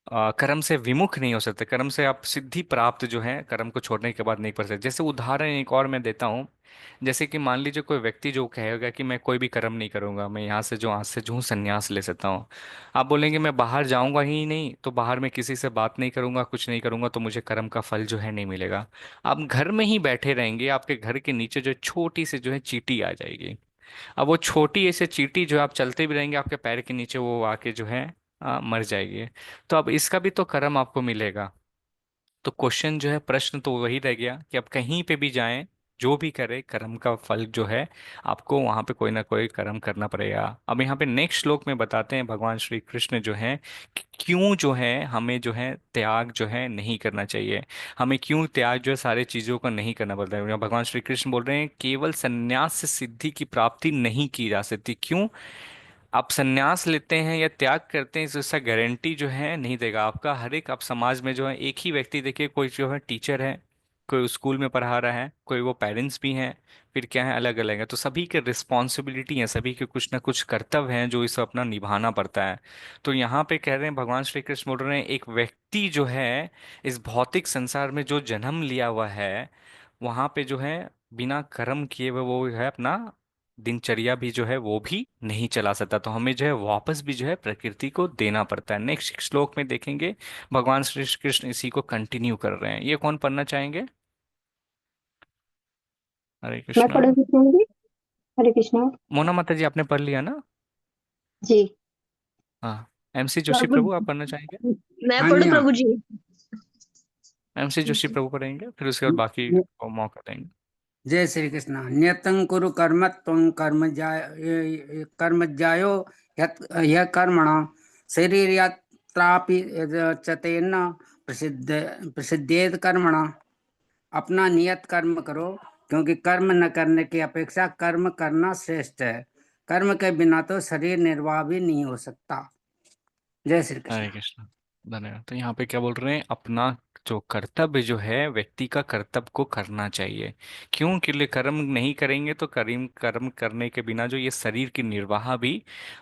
S1: कर्म से विमुख नहीं हो सकते, कर्म से आप सिद्धि प्राप्त जो है कर्म को छोड़ने के बाद नहीं कर सकते। जैसे उदाहरण एक और मैं देता हूँ, जैसे कि मान लीजिए कोई व्यक्ति जो कहेगा कि मैं कोई भी कर्म नहीं करूंगा, मैं यहाँ से जो आज से जो हूँ संन्यास ले सकता हूँ। आप बोलेंगे मैं बाहर जाऊंगा ही नहीं, तो बाहर में किसी से बात नहीं करूंगा, कुछ नहीं करूंगा, तो मुझे कर्म का फल जो है नहीं मिलेगा। आप घर में ही बैठे रहेंगे, आपके घर के नीचे जो छोटी सी जो है चींटी आ जाएगी। अब वो छोटी ऐसे चींटी जो है, आप चलते भी रहेंगे आपके पैर के नीचे वो आके जो है मर जाएगी। तो अब इसका भी तो कर्म आपको मिलेगा। तो क्वेश्चन जो है, प्रश्न तो वही रह गया कि आप कहीं पे भी जाएं, जो भी करें कर्म का फल जो है आपको वहां पे कोई ना कोई कर्म करना पड़ेगा। अब यहाँ पे नेक्स्ट श्लोक में बताते हैं भगवान श्री कृष्ण जो है कि क्यों जो है हमें जो है त्याग जो है नहीं करना चाहिए, हमें क्यों त्याग जो है सारे चीजों का नहीं करना पड़ता है। यहाँ भगवान श्री कृष्ण बोल रहे हैं केवल संन्यास से सिद्धि की प्राप्ति नहीं की जा सकती। क्यों? आप संन्यास लेते हैं या त्याग करते हैं इसका गारंटी जो है नहीं देगा आपका। हर एक आप समाज में जो है एक ही व्यक्ति देखिए, कोई जो है टीचर है, कोई स्कूल में पढ़ा रहा है, कोई वो पेरेंट्स भी हैं, फिर क्या है, अलग अलग है। तो सभी के रिस्पॉन्सिबिलिटी है, सभी के कुछ ना कुछ कर्तव्य हैं जो इसे अपना निभाना पड़ता है। तो यहाँ पे कह रहे हैं, भगवान श्री कृष्ण बोल रहे हैं, एक व्यक्ति जो है इस भौतिक संसार में जो जन्म लिया हुआ है, वहां पे जो है बिना कर्म किए हुए वो है अपना दिनचर्या भी जो है वो भी नहीं चला सकता। तो हमें जो है वापस भी जो है प्रकृति को देना पड़ता है। नेक्स्ट श्लोक में देखेंगे भगवान श्री कृष्ण इसी को कंटिन्यू कर रहे हैं। ये कौन पढ़ना चाहेंगे? हरे
S9: मैं
S1: कृष्णा।
S9: पढ़ दूंगी। हरे कृष्णा
S1: मोना माता जी, आपने पढ़ लिया ना?
S9: जी।
S1: हाँ। एमसी जोशी
S9: प्रभु,
S1: प्रभु, आप पढ़ना चाहेंगे?
S9: मैं पढ़ू प्रभु जी।
S1: एमसी जोशी प्रभु पढ़ेंगे, फिर उसके बाद बाकी को मौका देंगे।
S11: जय श्री कृष्ण। नियतं कुरु कर्म त्वं कर्म ज्यायो यह कर्मण शरीर यात्रापि चतेन प्रसिद्ध प्रसिद्धेद कर्मण। अपना नियत कर्म करो, क्योंकि कर्म न करने की अपेक्षा कर्म करना श्रेष्ठ है। कर्म के बिना तो शरीर निर्वाह भी नहीं हो सकता। जय श्री कृष्ण।
S1: हरे कृष्ण। धन्यवाद। तो यहाँ पे क्या बोल रहे हैं, अपना जो कर्तव्य जो है व्यक्ति का कर्तव्य को करना चाहिए। क्यों? के लिए कर्म नहीं करेंगे तो कर्म कर्म करने के बिना जो ये शरीर की निर्वाह भी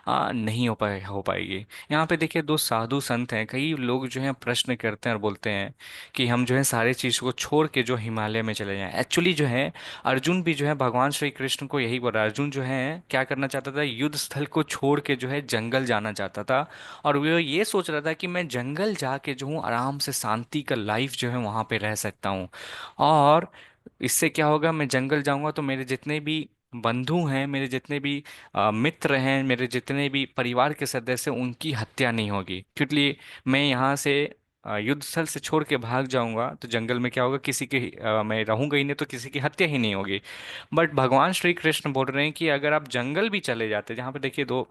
S1: नहीं हो पाएगी। यहाँ पे देखिए, दो साधु संत हैं, कई लोग जो है प्रश्न करते हैं और बोलते हैं कि हम जो है सारे चीज को छोड़ के जो हिमालय में चले जाएं। एक्चुअली जो है अर्जुन भी जो है भगवान श्री कृष्ण को यही बोला। अर्जुन जो है क्या करना चाहता था, युद्ध स्थल को छोड़ के जो है जंगल जाना चाहता था। और वो ये सोच रहा था कि मैं जंगल जाके जो हूँ आराम से शांति का लाइफ जो है वहां पे रह सकता हूँ। और इससे क्या होगा, मैं जंगल जाऊंगा तो मेरे जितने भी बंधु हैं, मेरे जितने भी मित्र हैं, मेरे जितने भी परिवार के सदस्य हैं, उनकी हत्या नहीं होगी। क्योंकि मैं यहाँ से युद्ध स्थल से छोड़ के भाग जाऊंगा तो जंगल में क्या होगा, किसी के मैं रहूंगा ही नहीं, तो किसी की हत्या ही नहीं होगी। बट भगवान श्री कृष्ण बोल रहे हैं कि अगर आप जंगल भी चले जाते, जहाँ पे देखिए दो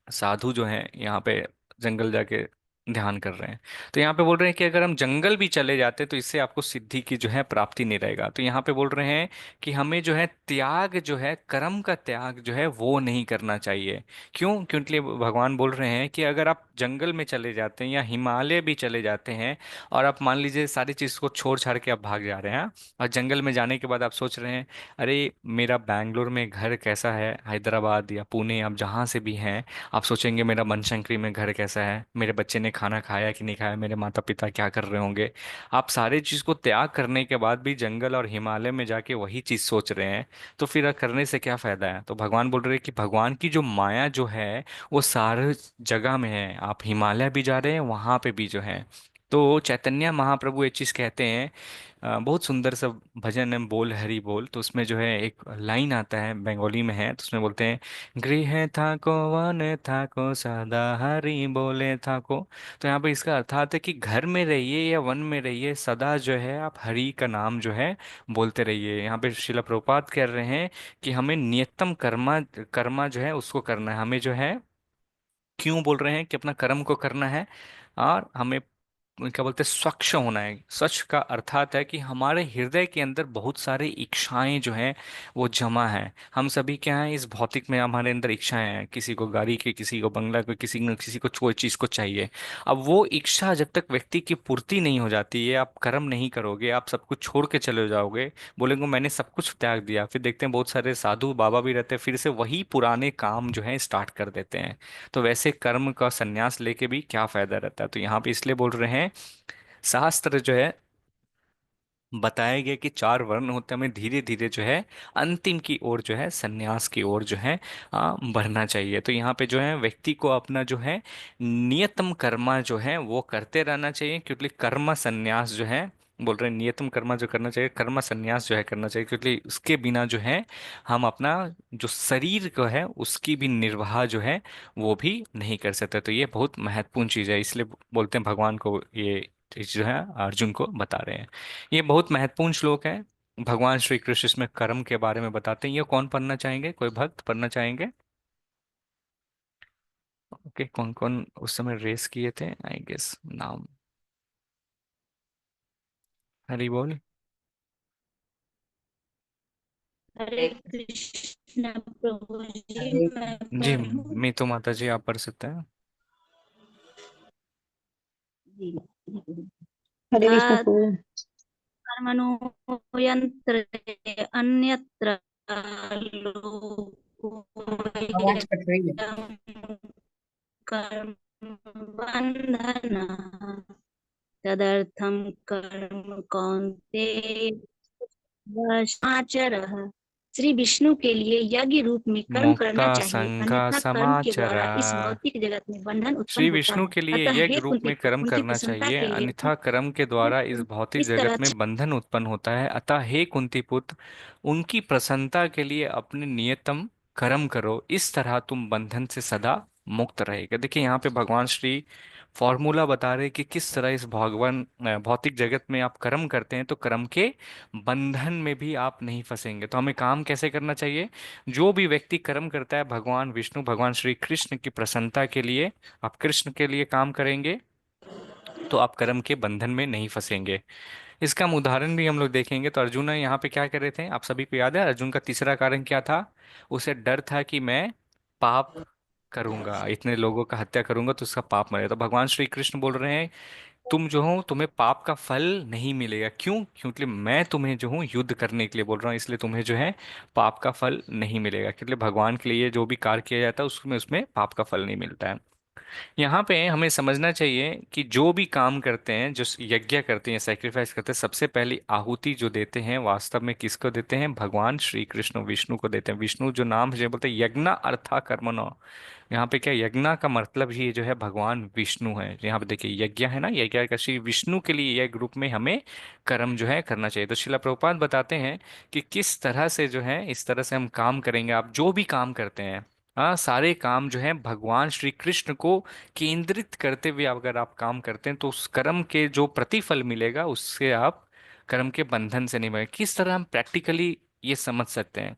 S1: साधु जो हैं यहाँ पे जंगल जाके ध्यान कर रहे हैं, तो यहाँ पे बोल रहे हैं कि अगर हम जंगल भी चले जाते तो इससे आपको सिद्धि की जो है प्राप्ति नहीं रहेगा। तो यहाँ पे बोल रहे हैं कि हमें जो है त्याग जो है, कर्म का त्याग जो है वो नहीं करना चाहिए। क्यों? क्योंकि भगवान बोल रहे हैं कि अगर आप जंगल में चले जाते हैं या हिमालय भी चले जाते हैं, और आप मान लीजिए सारी चीज़ को छोड़ छाड़ के आप भाग जा रहे हैं, और जंगल में जाने के बाद आप सोच रहे हैं, अरे मेरा बैंगलोर में घर कैसा है, हैदराबाद या पुणे, आप जहाँ से भी हैं, आप सोचेंगे मेरा बनशंकरी में घर कैसा है, मेरे बच्चे ने खाना खाया कि नहीं खाया, मेरे माता पिता क्या कर रहे होंगे। आप सारे चीज़ को त्याग करने के बाद भी जंगल और हिमालय में जाके वही चीज़ सोच रहे हैं, तो फिर करने से क्या फ़ायदा है? तो भगवान बोल रहे हैं कि भगवान की जो माया जो है वो सारे जगह में है। आप हिमालय भी जा रहे हैं, वहाँ पे भी जो है। तो चैतन्य महाप्रभु ये चीज़ कहते हैं, बहुत सुंदर सा भजन है, बोल हरि बोल। तो उसमें जो है एक लाइन आता है, बंगाली में है, तो उसमें बोलते हैं, गृह था को वन था को सदा हरि बोले था को। तो यहाँ पे इसका अर्थात है कि घर में रहिए या वन में रहिए, सदा जो है आप हरि का नाम जो है बोलते रहिए। यहाँ पे शिला प्रभुपाद कह रहे हैं कि हमें नियतम कर्मा कर्मा जो है उसको करना है। हमें जो है क्यों बोल रहे हैं कि अपना कर्म को करना है, और हमें क्या बोलते हैं, स्वच्छ होना है। स्वच्छ का अर्थात है कि हमारे हृदय के अंदर बहुत सारी इच्छाएं जो हैं वो जमा है। हम सभी क्या हैं, इस भौतिक में हमारे अंदर इच्छाएं हैं, किसी को गाड़ी की, किसी को बंगला की, किसी न किसी को कोई चीज़ को चाहिए। अब वो इच्छा जब तक व्यक्ति की पूर्ति नहीं हो जाती है, आप कर्म नहीं करोगे, आप सब कुछ छोड़ के चले जाओगे, बोलेंगे मैंने सब कुछ त्याग दिया, फिर देखते हैं बहुत सारे साधु बाबा भी रहते हैं, फिर से वही पुराने काम जो है स्टार्ट कर देते हैं। तो वैसे कर्म का संन्यास लेके भी क्या फायदा रहता है? तो यहाँ पे इसलिए बोल रहे हैं, शास्त्र जो है बताया गया कि चार वर्ण होते हैं, हमें धीरे धीरे जो है अंतिम की ओर जो है संन्यास की ओर जो है बढ़ना चाहिए। तो यहाँ पे जो है व्यक्ति को अपना जो है नियतम कर्मा जो है वो करते रहना चाहिए, क्योंकि कर्म संन्यास जो है, बोल रहे हैं नियतम कर्मा जो करना चाहिए, कर्म संन्यास जो है करना चाहिए, क्योंकि उसके बिना जो है हम अपना जो शरीर को है उसकी भी निर्वाह जो है वो भी नहीं कर सकते। तो ये बहुत महत्वपूर्ण चीज़ है, इसलिए बोलते हैं भगवान को ये चीज़ जो है अर्जुन को बता रहे हैं। ये बहुत महत्वपूर्ण श्लोक है। भगवान श्री कृष्ण इसमें कर्म के बारे में बताते हैं। ये कौन पढ़ना चाहेंगे? कोई भक्त पढ़ना चाहेंगे? ओके, कौन कौन उस समय रेस किए थे, आई गेस नाम? हरि बोल।
S4: हरे कृष्ण प्रभु जी,
S11: हरे
S4: मैं
S1: जी,
S4: पढ़ूं?
S1: मीतू माता जी आप पढ़ सकते हैं।
S4: जी।
S9: हरे कृष्ण
S4: आ,
S9: प्रभु।
S4: कर्मणो यन्त्रे अन्यत्र
S11: आवाज कट रही है।
S4: कर्म बंधनः तदर्थं कर्म कौन्तेय आचरः। श्री विष्णु के लिए यज्ञ रूप में कर्म करना
S1: मुक्ता
S4: चाहिए,
S1: संगा
S4: अन्यथा कर्म के द्वारा इस
S1: समाचरा।
S4: भौतिक जगत में बंधन उत्पन्न
S1: श्री
S4: होता
S1: विष्णु
S4: है।
S1: के लिए
S4: अतः
S1: यज्ञ
S4: हे
S1: रूप
S4: कुंती
S1: में कर्म
S4: उनकी
S1: करना
S4: प्रसन्नता
S1: चाहिए,
S4: के लिए
S1: अन्यथा कर्म के द्वारा इस भौतिक
S4: इस तरह
S1: जगत में बंधन उत्पन्न होता है। अतः हे कुंती पुत्र, उनकी प्रसन्नता के लिए अपने नियतम कर्म करो, इस तरह तुम बंधन से सदा मुक्त रहेगा। देखिए यहाँ पे भगवान श्री फॉर्मूला बता रहे कि किस तरह इस भौतिक जगत में आप कर्म करते हैं तो कर्म के बंधन में भी आप नहीं फंसेंगे। तो हमें काम कैसे करना चाहिए? जो भी व्यक्ति कर्म करता है भगवान विष्णु, भगवान श्री कृष्ण की प्रसन्नता के लिए, आप कृष्ण के लिए काम करेंगे तो आप कर्म के बंधन में नहीं फंसेंगे। इसका हम उदाहरण भी हम लोग देखेंगे। तो अर्जुन यहाँ पे क्या कर रहे थे, आप सभी को याद है? अर्जुन का तीसरा कारण क्या था? उसे डर था कि मैं पाप करूंगा, इतने लोगों का हत्या करूंगा तो उसका पाप मरेगा। तो भगवान श्री कृष्ण बोल रहे हैं तुम जो हो, तुम्हें पाप का फल नहीं मिलेगा। क्यों? क्योंकि मैं तुम्हें जो हूँ युद्ध करने के लिए बोल रहा हूँ, इसलिए तुम्हें जो है पाप का फल नहीं मिलेगा। क्योंकि भगवान के लिए जो भी कार्य किया जाता है उसमें उसमें पाप का फल नहीं मिलता है। यहाँ पे हमें समझना चाहिए कि जो भी काम करते हैं, जो यज्ञ करते हैं, सेक्रीफाइस करते हैं, सबसे पहली आहुति जो देते हैं वास्तव में किसको देते हैं? भगवान श्री कृष्ण विष्णु को देते हैं। विष्णु जो नाम है बोलते हैं यज्ञ अर्था कर्मणो। यहाँ पे क्या यज्ञ का मतलब ही जो है भगवान विष्णु है। यहाँ पे देखिए यज्ञ है ना, यज्ञ का श्री विष्णु के लिए यज्ञ रूप में हमें कर्म जो है करना चाहिए। तो शिला प्रभुपाद बताते हैं कि किस तरह से जो है इस तरह से हम काम करेंगे। आप जो भी काम करते हैं, हाँ, सारे काम जो है भगवान श्री कृष्ण को केंद्रित करते हुए अगर आप काम करते हैं तो उस कर्म के जो प्रतिफल मिलेगा उससे आप कर्म के बंधन से नहीं बनेंगे। किस तरह हम प्रैक्टिकली ये समझ सकते हैं?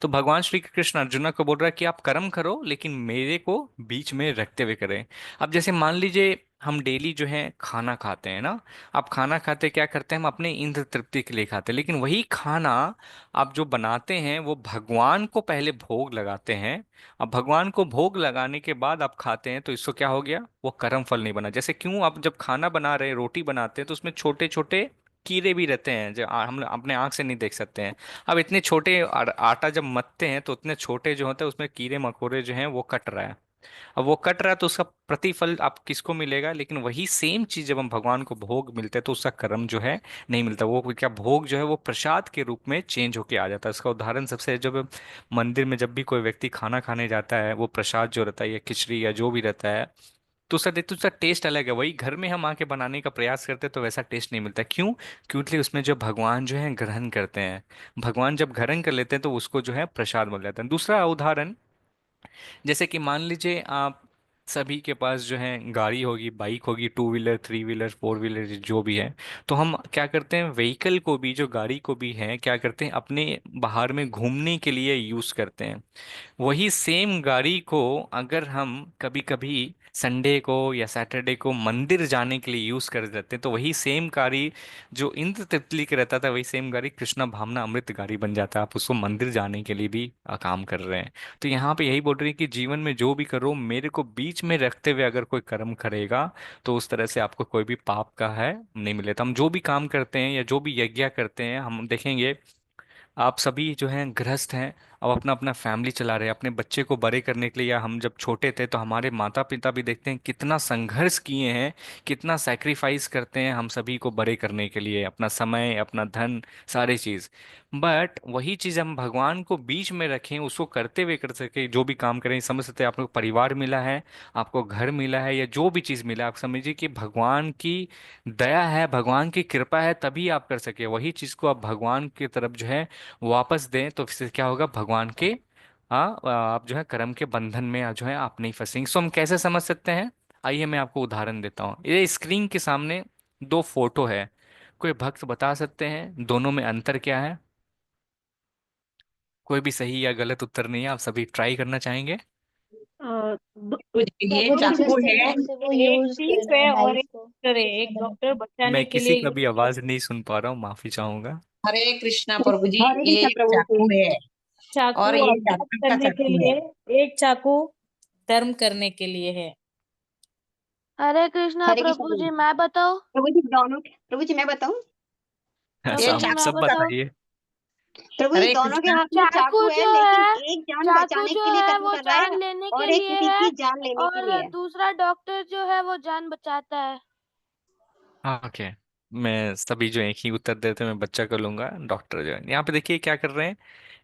S1: तो भगवान श्री कृष्ण अर्जुन को बोल रहा है कि आप कर्म करो लेकिन मेरे को बीच में रखते हुए करें। अब जैसे मान लीजिए हम डेली जो है खाना खाते हैं ना, आप खाना खाते क्या करते हैं? हम अपने इंद्र तृप्ति के लिए खाते हैं, लेकिन वही खाना आप जो बनाते हैं वो भगवान को पहले भोग लगाते हैं। अब भगवान को भोग लगाने के बाद आप खाते हैं तो इसको क्या हो गया? वो कर्म फल नहीं बना। जैसे क्यों? आप जब खाना बना रहे हैं, रोटी बनाते हैं तो उसमें छोटे छोटे कीड़े भी रहते हैं जो हम अपने आंख से नहीं देख सकते हैं। अब इतने छोटे आटा जब मथते हैं तो उतने छोटे जो होते हैं उसमें कीड़े मकोड़े जो हैं वो कट रहा है। अब वो कट रहा है तो उसका प्रतिफल आप किसको मिलेगा? लेकिन वही सेम चीज जब हम भगवान को भोग मिलते हैं तो उसका कर्म जो है नहीं मिलता। वो क्या भोग जो है वो प्रसाद के रूप में चेंज होके आ जाता है। उसका उदाहरण सबसे, जब मंदिर में जब भी कोई व्यक्ति खाना खाने जाता है, वो प्रसाद जो रहता है या खिचड़ी या जो भी रहता है तो उसका टेस्ट अलग है। वही घर में हम आके बनाने का प्रयास करते हैं तो वैसा टेस्ट नहीं मिलता। क्यों? क्योंकि उसमें जो भगवान जो है ग्रहण करते हैं, भगवान जब ग्रहण कर लेते हैं तो उसको जो है प्रसाद मिल जाता है। दूसरा उदाहरण, जैसे कि मान लीजिए आप सभी के पास जो है गाड़ी होगी, बाइक होगी, two wheeler, three wheeler, four wheeler जो भी है। तो हम क्या करते हैं? व्हीकल को भी, जो गाड़ी को भी है, क्या करते हैं? अपने बाहर में घूमने के लिए यूज करते हैं। वही सेम गाड़ी को अगर हम कभी कभी संडे को या सैटरडे को मंदिर जाने के लिए यूज कर देते हैं तो वही सेम गाड़ी जो इंद्र तितली के रहता था, वही सेम गाड़ी कृष्णा भावना अमृत गाड़ी बन जाता है। आप उसको मंदिर जाने के लिए भी काम कर रहे हैं। तो यहाँ पे यही बोल रही है कि जीवन में जो भी करो मेरे को बीच में रखते हुए अगर कोई कर्म करेगा तो उस तरह से आपको कोई भी पाप का है नहीं मिले। तो हम जो भी काम करते हैं या जो भी यज्ञ करते हैं, हम देखेंगे आप सभी जो हैं गृहस्थ हैं, अब अपना अपना फैमिली चला रहे हैं अपने बच्चे को बड़े करने के लिए। या हम जब छोटे थे तो हमारे माता पिता भी देखते हैं कितना संघर्ष किए हैं, कितना सैक्रिफाइस करते हैं हम सभी को बड़े करने के लिए, अपना समय, अपना धन, सारी चीज़। बट वही चीज़ हम भगवान को बीच में रखें, उसको करते हुए कर सके, जो भी काम करें, समझ सकते हैं आप लोग परिवार मिला है, आपको घर मिला है या जो भी चीज़ मिला है, आप समझिए कि भगवान की दया है, भगवान की कृपा है, तभी आप कर सके। वही चीज़ को आप भगवान की तरफ जो है वापस दें तो इससे क्या होगा? भगवान के आप जो है कर्म के बंधन में जो है आप नहीं फंसेंगे। सो हम कैसे समझ सकते हैं? आइए मैं आपको उदाहरण देता हूँ। ये स्क्रीन के सामने दो फोटो है, कोई भक्त बता सकते हैं दोनों में अंतर क्या है? कोई भी सही या गलत उत्तर नहीं है, आप सभी ट्राई करना चाहेंगे?
S6: ये
S10: प्रभु जी
S6: चाकू
S10: जिस
S6: है,
S10: तरीके से वो
S6: एक
S10: यूज
S6: टीप
S10: कर रहे
S6: है
S10: हैं
S6: और
S10: नाइफ
S6: एक
S10: को
S6: डॉक्टर है।
S10: उससे
S6: एक
S10: बदल
S6: डॉक्टर बचाने
S1: मैं
S6: के
S1: किसी
S6: लिए
S1: का भी
S6: use
S1: आवाज नहीं सुन पा रहा हूँ, माफी चाहूंगा।
S6: हरे कृष्णा प्रभु जी,
S8: हरे
S6: ये
S8: कृष्ण प्रभु
S6: चाकू
S8: जी।
S6: है और
S3: चाकू
S6: ये
S3: आघात
S6: डॉक्टर का
S3: करने के
S6: चाकू है।
S3: लिए, एक चाकू कर्म करने के लिए है।
S10: हरे कृष्णा
S9: हरे कृष्ण
S10: प्रभु जी, मैं बताऊं?
S9: प्रभु जी दोनों, प्रभु जी मैं बताऊं?
S10: प्रभु
S2: ये
S1: सब
S10: जी मैं
S1: सब
S2: चाकू
S10: बताऊं,
S1: बताइए।
S9: प्रभु जी
S2: हरे
S9: दोनों के
S2: कृष्णा।
S9: हाथ में
S10: चाकू
S9: चाकू है,
S10: जो
S9: लेकिन
S10: है,
S9: एक जान
S10: चाकू
S9: बचाने
S10: जो
S9: के लिए
S10: है
S9: कर्म
S10: वो
S9: कर रहा
S10: जान
S9: है
S10: लेने के
S9: और एक
S10: लिए
S9: किसी
S10: है,
S9: की जान लेने के लिए
S10: और
S9: है।
S10: दूसरा डॉक्टर जो है वो जान बचाता है।
S1: ओके, मैं सभी जो एक ही उत्तर देते हैं मैं बच्चा को लूंगा, डॉक्टर जो है। यहाँ पे देखिए क्या कर रहे हैं,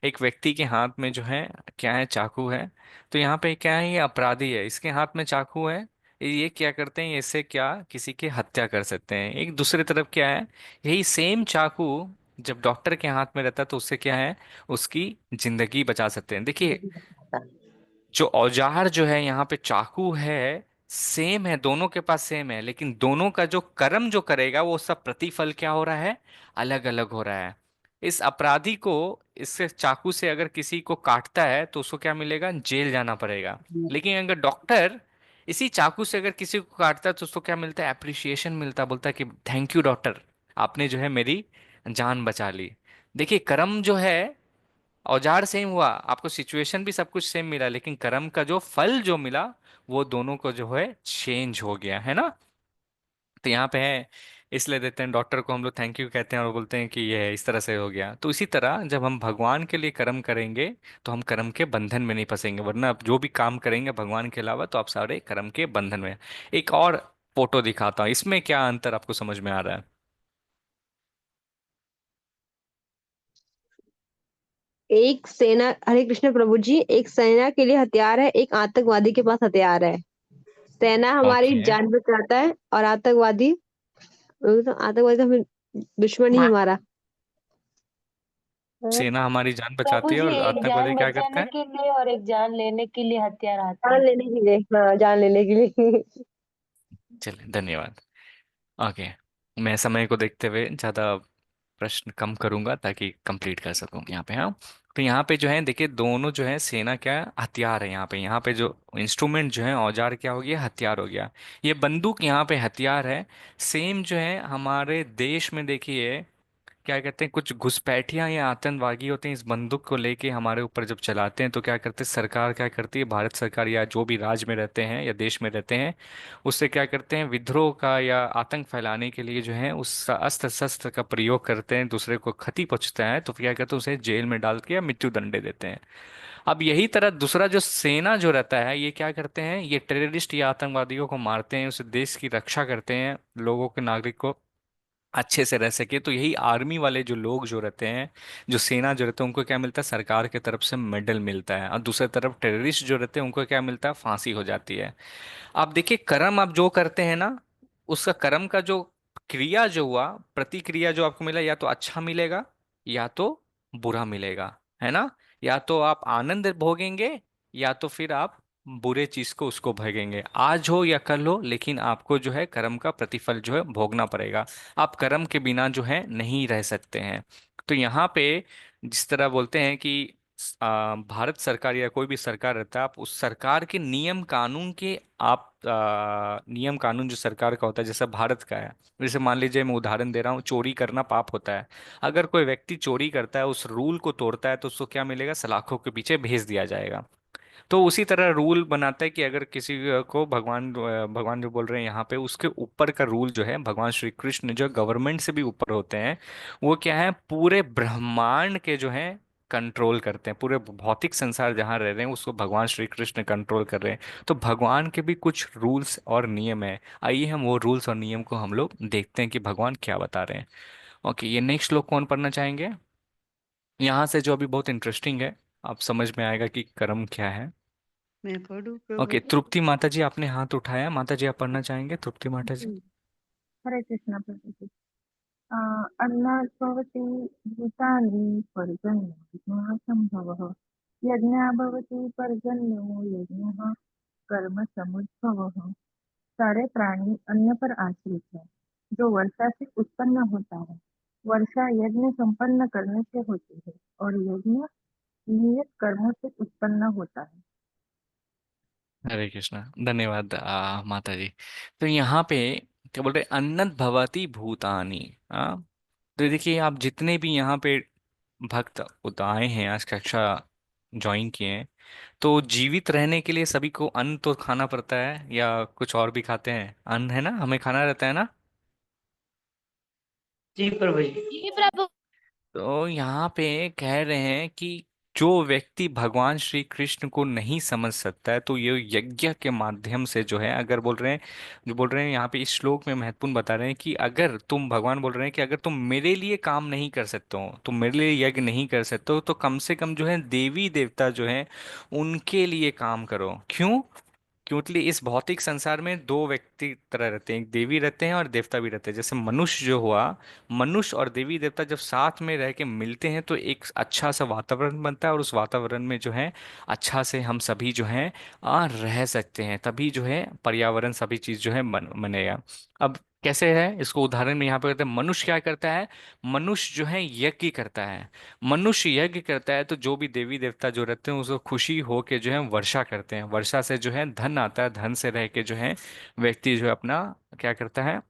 S1: एक व्यक्ति के हाथ में जो है क्या है, चाकू है। तो यहाँ पे क्या है, ये अपराधी है, इसके हाथ में चाकू है। ये क्या करते हैं, इससे क्या किसी की हत्या कर सकते हैं। एक दूसरी तरफ क्या है, यही सेम चाकू जब डॉक्टर के हाथ में रहता है तो उससे क्या है, उसकी जिंदगी बचा सकते हैं। देखिए जो औजार जो है यहाँ पे चाकू है, सेम है, दोनों के पास सेम है, लेकिन दोनों का जो कर्म जो करेगा वो सब प्रतिफल क्या हो रहा है, अलग अलग हो रहा है। इस अपराधी को इससे चाकू से अगर किसी को काटता है तो उसको क्या मिलेगा, जेल जाना पड़ेगा। लेकिन अगर डॉक्टर इसी चाकू से अगर किसी को काटता है तो उसको क्या मिलता है, अप्रिसिएशन मिलता है, बोलता है कि थैंक यू डॉक्टर, आपने जो है मेरी जान बचा ली। देखिए कर्म जो है, औजार सेम हुआ, आपको सिचुएशन भी सब कुछ सेम मिला, लेकिन कर्म का जो फल जो मिला वो दोनों को जो है चेंज हो गया है ना। तो यहाँ पे है, इसलिए देते हैं डॉक्टर को हम लोग थैंक यू कहते हैं और बोलते हैं कि ये है, इस तरह से हो गया। तो इसी तरह जब हम भगवान के लिए कर्म करेंगे तो हम कर्म के बंधन में नहीं फंसेंगे, वरना आप जो भी काम करेंगे भगवान के अलावा तो आप सारे कर्म के बंधन में। एक और फोटो दिखाता हूँ, इसमें क्या अंतर आपको समझ में आ रहा है।
S12: एक सेना, हरे कृष्ण प्रभु जी, एक सेना के लिए हथियार है, एक आतंकवादी के पास हथियार है। सेना हमारी
S1: ओके,
S12: जान बचाता है और आतंकवादी, तो आतंकवादी तो हमें दुश्मन ही हमारा है।
S1: सेना हमारी जान
S13: प्रभु
S1: बचाती है
S13: जी,
S1: और
S13: एक जान
S1: आतंकवादी क्या करते
S13: बचाने
S1: हैं।
S13: के लिए और एक जान लेने के लिए हथियार आते
S12: जान
S13: हैं।
S12: लेने के लिए, हाँ जान लेने के लिए।
S1: चलिए धन्यवाद। ओके, मैं समय को देखते हुए ज़्यादा प्रश्न कम करूंगा ताकि कंप्लीट कर सकूं यहाँ पे। हाँ, तो यहाँ पे जो है देखिए, दोनों जो है सेना क्या है, हथियार है। यहाँ पे जो इंस्ट्रूमेंट जो है, औजार क्या हो गया, हथियार हो गया। ये बंदूक यहाँ पे हथियार है। सेम जो है हमारे देश में देखिए क्या कहते हैं, कुछ घुसपैठिया या आतंकवादी होते हैं, इस बंदूक को लेके हमारे ऊपर जब चलाते हैं तो क्या करते हैं, सरकार क्या करती है, भारत सरकार या जो भी राज्य में रहते हैं या देश में रहते हैं, उससे क्या करते हैं, विद्रोह का या आतंक फैलाने के लिए जो है उस अस्त्र शस्त्र का प्रयोग करते हैं, दूसरे को क्षति पहुंचता है तो क्या करते हैं, उसे जेल में डाल के या मृत्यु दंडे देते हैं। अब यही तरह दूसरा जो सेना जो रहता है, ये क्या करते हैं, ये टेररिस्ट या आतंकवादियों को मारते हैं, उस देश की रक्षा करते हैं, लोगों के नागरिक को अच्छे से रह सके। तो यही आर्मी वाले जो लोग जो रहते हैं, जो सेना जो रहते हैं, उनको क्या मिलता है, सरकार की तरफ से मेडल मिलता है। और दूसरी तरफ टेररिस्ट जो रहते हैं उनको क्या मिलता है, फांसी हो जाती है। आप देखिए कर्म आप जो करते हैं ना, उसका कर्म का जो क्रिया जो हुआ, प्रतिक्रिया जो आपको मिला, या तो अच्छा मिलेगा या तो बुरा मिलेगा, है ना। या तो आप आनंद भोगेंगे या तो फिर आप बुरे चीज को उसको भोगेंगे, आज हो या कल हो, लेकिन आपको जो है कर्म का प्रतिफल जो है भोगना पड़ेगा। आप कर्म के बिना जो है नहीं रह सकते हैं। तो यहाँ पे जिस तरह बोलते हैं कि भारत सरकार या कोई भी सरकार रहता है, आप उस सरकार के नियम कानून के आप नियम कानून जो सरकार का होता है, जैसे भारत का है, जैसे मान लीजिए मैं उदाहरण दे रहा हूँ, चोरी करना पाप होता है। अगर कोई व्यक्ति चोरी करता है, उस रूल को तोड़ता है, तो उसको क्या मिलेगा, सलाखों के पीछे भेज दिया जाएगा। तो उसी तरह रूल बनाता है कि अगर किसी को भगवान जो बोल रहे हैं यहाँ पे, उसके ऊपर का रूल जो है, भगवान श्री कृष्ण जो गवर्नमेंट से भी ऊपर होते हैं, वो क्या है, पूरे ब्रह्मांड के जो है कंट्रोल करते हैं। पूरे भौतिक संसार जहाँ रह रहे हैं उसको भगवान श्री कृष्ण कंट्रोल कर रहे हैं। तो भगवान के भी कुछ रूल्स और नियम है। आइए हम वो रूल्स और नियम को हम लोग देखते हैं कि भगवान क्या बता रहे हैं। ओके, ये नेक्स्ट श्लोक कौन पढ़ना चाहेंगे, यहाँ से जो अभी बहुत इंटरेस्टिंग है, आप समझ में आएगा कि कर्म क्या है।
S9: मैं पढ़ूं
S1: ओके,
S9: प्रभु?
S1: तृप्ति माता जी आपने हाथ उठाया, माता जी आप पढ़ना चाहेंगे, तृप्ति माता जी।
S14: हरे कृष्ण प्रभु जी। अन्नात् भवति भूतानि पर्जन्यः संभवः, यज्ञा भवति पर्जन्यो यज्ञः कर्म समुद्भवः। सारे प्राणी अन्न पर आश्रित है, जो वर्षा से उत्पन्न होता है। वर्षा यज्ञ संपन्न करने से होती है और यज्ञ नियत कर्मों से उत्पन्न होता है।
S1: हरे कृष्णा, धन्यवाद माता जी। तो यहाँ पे क्या बोल रहे, अन्नद भवति भूतानि। हाँ, तो देखिए आप जितने भी यहाँ पे भक्त आए हैं, आज कक्षा ज्वाइन किए हैं, तो जीवित रहने के लिए सभी को अन्न तो खाना पड़ता है, या कुछ और भी खाते हैं, अन्न है ना, हमें खाना रहता है ना।
S2: जी प्रभु जी।
S10: जी प्रभु।
S1: तो यहाँ पे कह रहे हैं कि जो व्यक्ति भगवान श्री कृष्ण को नहीं समझ सकता है, तो ये यज्ञ के माध्यम से जो है, अगर बोल रहे हैं, जो बोल रहे हैं यहाँ पे इस श्लोक में महत्वपूर्ण बता रहे हैं कि अगर तुम, भगवान बोल रहे हैं कि अगर तुम मेरे लिए काम नहीं कर सकते हो, तुम मेरे लिए यज्ञ नहीं कर सकते हो, तो कम से कम जो है देवी देवता जो है उनके लिए काम करो। क्यों? क्योंकि इस भौतिक संसार में दो व्यक्ति तरह रहते हैं, एक देवी रहते हैं और देवता भी रहते हैं। जैसे मनुष्य जो हुआ, मनुष्य और देवी देवता जब साथ में रह के मिलते हैं तो एक अच्छा सा वातावरण बनता है, और उस वातावरण में जो है अच्छा से हम सभी जो है रह सकते हैं, तभी जो है पर्यावरण सभी चीज जो है बनेगा। अब कैसे है, इसको उदाहरण में यहाँ पे कहते हैं, मनुष्य क्या करता है, मनुष्य जो है यज्ञ करता है। मनुष्य यज्ञ करता है तो जो भी देवी देवता जो रहते हैं उसको खुशी हो के जो है वर्षा करते हैं, वर्षा से जो है धन आता है, धन से रह के जो है व्यक्ति जो है अपना क्या करता है,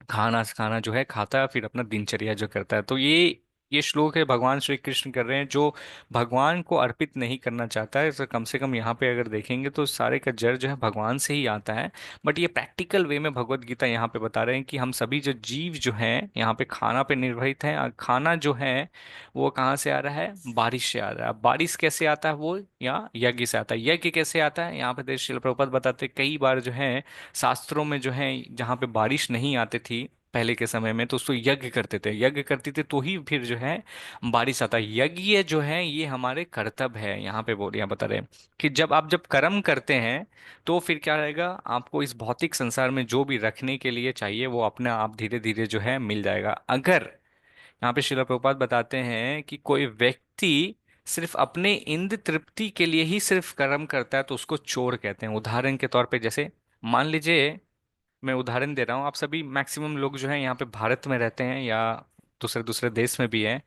S1: खाना खाना जो है खाता है, फिर अपना दिनचर्या जो करता है। तो ये श्लोक है भगवान श्री कृष्ण कर रहे हैं, जो भगवान को अर्पित नहीं करना चाहता है, तो कम से कम यहाँ पे अगर देखेंगे तो सारे का जड़ जो है भगवान से ही आता है। बट ये प्रैक्टिकल वे में भगवत गीता यहाँ पे बता रहे हैं कि हम सभी जो जीव जो हैं यहाँ पे खाना पे निर्भरित हैं, और खाना जो है वो कहाँ से आ रहा है, बारिश से आ रहा है। अब बारिश कैसे आता है, वो यहाँ यज्ञ से आता है। यज्ञ कैसे आता है, यहाँ पे श्रील प्रभुपाद बताते हैं, कई बार जो है शास्त्रों में जो है जहाँ पे बारिश नहीं आती थी पहले के समय में, तो उसको यज्ञ करते थे, यज्ञ करते थे तो ही फिर जो है बारिश आता है। यज्ञ जो है ये हमारे कर्तव्य है, यहाँ पे बोल यहाँ बता रहे हैं कि जब कर्म करते हैं तो फिर क्या रहेगा, आपको इस भौतिक संसार में जो भी रखने के लिए चाहिए वो अपने आप धीरे धीरे जो है मिल जाएगा। अगर यहाँ पे श्रील प्रभुपाद बताते हैं कि कोई व्यक्ति सिर्फ अपने इंद्र तृप्ति के लिए ही सिर्फ कर्म करता है तो उसको चोर कहते हैं। उदाहरण के तौर पे, जैसे मान लीजिए, मैं उदाहरण दे रहा हूँ, आप सभी मैक्सिमम लोग जो है यहाँ पे भारत में रहते हैं या दूसरे दूसरे देश में भी हैं।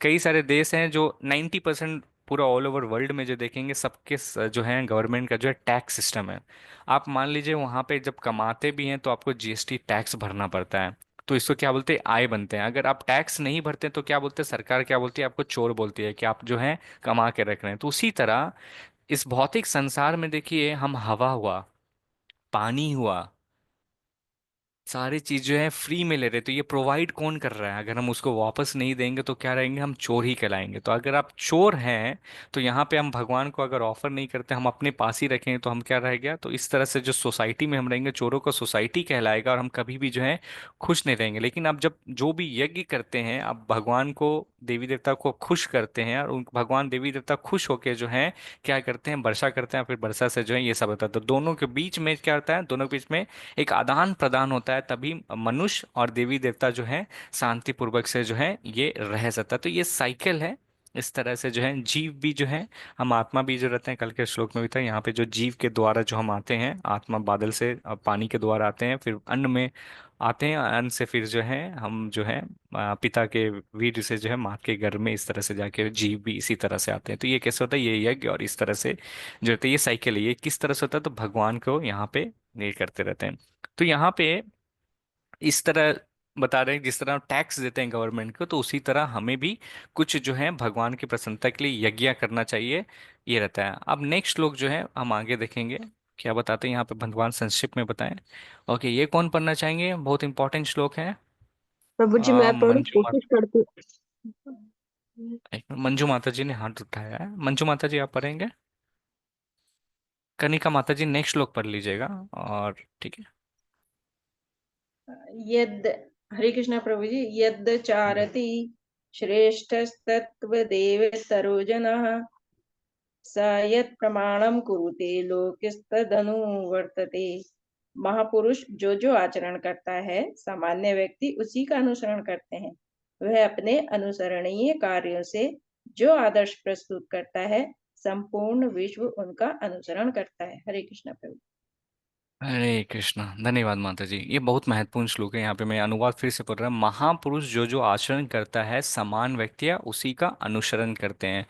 S1: कई सारे देश हैं जो 90% पूरा ऑल ओवर वर्ल्ड में जो देखेंगे सबके जो है गवर्नमेंट का जो है टैक्स सिस्टम है। आप मान लीजिए वहाँ पे जब कमाते भी हैं तो आपको जीएसटी टैक्स भरना पड़ता है। तो इसको क्या बोलते हैं, आय बनते हैं। अगर आप टैक्स नहीं भरते तो क्या बोलते हैं, सरकार क्या बोलती है, आपको चोर बोलती है कि आप जो है कमा के रख रहे हैं। तो उसी तरह इस भौतिक संसार में देखिए, हम हवा हुआ, पानी हुआ, सारी चीज जो है फ्री में ले रहे, तो ये प्रोवाइड कौन कर रहा है? अगर हम उसको वापस नहीं देंगे तो क्या रहेंगे, हम चोर ही कहलाएंगे। तो अगर आप चोर हैं तो यहाँ पे हम भगवान को अगर ऑफर नहीं करते, हम अपने पास ही रखेंगे, तो हम क्या रह गया, तो इस तरह से जो सोसाइटी में हम रहेंगे, चोरों का सोसाइटी कहलाएगा, और हम कभी भी जो है खुश नहीं रहेंगे। लेकिन अब जब जो भी यज्ञ करते हैं, अब भगवान को, देवी देवता को खुश करते हैं, और उन भगवान देवी देवता खुश होके जो है क्या करते हैं, वर्षा करते हैं, फिर वर्षा से जो है ये सब होता है। तो दोनों के बीच में क्या होता है, दोनों के बीच में एक आदान प्रदान होता है, तभी मनुष्य और देवी देवता जो है शांति पूर्वक से जो है ये रह सकता है। तो ये साइकिल है। इस तरह से जो है जीव भी जो है, हम आत्मा भी जो रहते हैं, कल के श्लोक में भी था यहाँ पे, जो जीव के द्वारा जो हम आते हैं, आत्मा बादल से पानी के द्वारा आते हैं, फिर अन्न में आते हैं, अन्न से फिर जो है हम जो है पिता के वीर्य से जो है माँ के गर्भ में, इस तरह से जाके जीव भी इसी तरह से आते हैं। तो ये कैसे होता है, ये यज्ञ और इस तरह से जो होता है, ये साइकिल है। ये किस तरह से होता है, तो भगवान को यहाँ पे ये करते रहते हैं। तो यहाँ पे इस तरह बता रहे हैं, जिस तरह टैक्स देते हैं गवर्नमेंट को, तो उसी तरह हमें भी कुछ जो है भगवान की प्रसन्नता के लिए यज्ञ करना चाहिए, ये रहता है। अब नेक्स्ट श्लोक जो है हम आगे देखेंगे क्या बताते हैं यहाँ पे, भगवान संक्षिप्त में बताएं। ओके, ये कौन पढ़ना चाहेंगे, बहुत इंपॉर्टेंट श्लोक है।
S12: प्रभु जी मैं पढ़ूं,
S1: मंजू
S12: कोशिश करती
S1: मंजू माता जी ने हाथ उठाया है, मंजू माता जी आप पढ़ेंगे, कनिका माता जी नेक्स्ट श्लोक पढ़ लीजिएगा, और ठीक है।
S6: यद हरे कृष्णा प्रभु जी। यद चारति श्रेष्ठस्तत्त्वदेव सरोजनः स यत् प्रमाणम कुरुते लोकस्तदनुवर्तते। महापुरुष जो जो आचरण करता है, सामान्य व्यक्ति उसी का अनुसरण करते हैं। वह अपने अनुसरणीय कार्यों से जो आदर्श प्रस्तुत करता है, संपूर्ण विश्व उनका अनुसरण करता है। हरे कृष्णा प्रभु।
S1: हरे कृष्णा, धन्यवाद माता जी। ये बहुत महत्वपूर्ण श्लोक है। यहाँ पे मैं अनुवाद फिर से पढ़ रहा हूँ। महापुरुष जो जो आचरण करता है, समान व्यक्तियाँ उसी का अनुसरण करते हैं।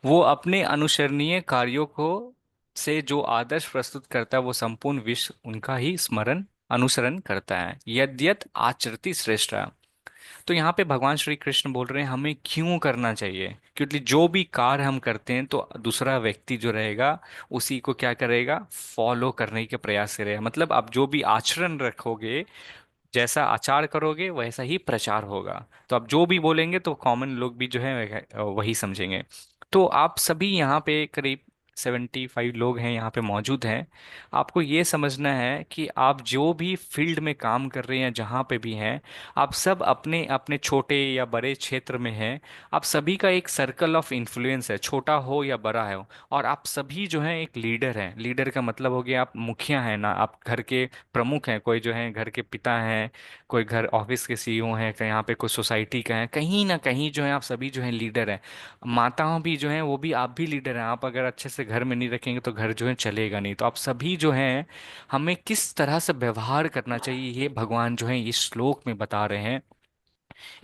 S1: वो अपने अनुसरणीय कार्यों को से जो आदर्श प्रस्तुत करता है, वो संपूर्ण विश्व उनका ही स्मरण अनुसरण करता है। यद्यत आचरति श्रेष्ठ। तो यहाँ पे भगवान श्री कृष्ण बोल रहे हैं हमें क्यों करना चाहिए, क्योंकि जो भी कार्य हम करते हैं तो दूसरा व्यक्ति जो रहेगा उसी को क्या करेगा, फॉलो करने के प्रयास करेगा। मतलब आप जो भी आचरण रखोगे, जैसा आचार करोगे वैसा ही प्रचार होगा। तो आप जो भी बोलेंगे तो कॉमन लोग भी जो है वही समझेंगे। तो आप सभी यहाँ पे करीब 75 लोग हैं यहाँ पे मौजूद हैं। आपको ये समझना है कि आप जो भी फील्ड में काम कर रहे हैं, जहाँ पे भी हैं, आप सब अपने अपने छोटे या बड़े क्षेत्र में हैं। आप सभी का एक सर्कल ऑफ इन्फ्लुएंस है, छोटा हो या बड़ा है। और आप सभी जो हैं एक लीडर हैं। लीडर का मतलब हो गया आप मुखिया हैं ना, आप घर के प्रमुख हैं। कोई जो है घर के पिता हैं, कोई घर ऑफिस के सीईओ हैं, कहीं यहाँ पे कोई सोसाइटी का है, कहीं ना कहीं जो है आप सभी जो है लीडर हैं। माताओं भी जो हैं वो भी, आप भी लीडर हैं। आप अगर अच्छे से घर में नहीं रखेंगे तो घर जो है चलेगा नहीं। तो आप सभी जो हैं, हमें किस तरह से व्यवहार करना चाहिए ये भगवान जो है इस श्लोक में बता रहे हैं।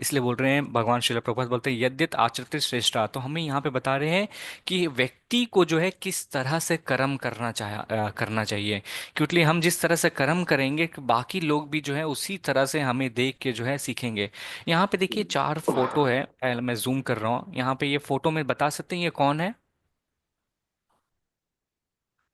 S1: इसलिए बोल रहे हैं, भगवान श्रील प्रभुपाद बोलते हैं यद्यत आचरते श्रेष्ठा। तो हमें यहाँ पे बता रहे हैं कि व्यक्ति को जो है किस तरह से कर्म करना चाहिए। क्योंकि हम जिस तरह से कर्म करेंगे कि बाकी लोग भी जो है उसी तरह से हमें देख के जो है सीखेंगे। यहाँ पे देखिए 4 फोटो है, पहले मैं जूम कर रहा हूँ। यहाँ पे ये फोटो में बता सकते हैं ये कौन है?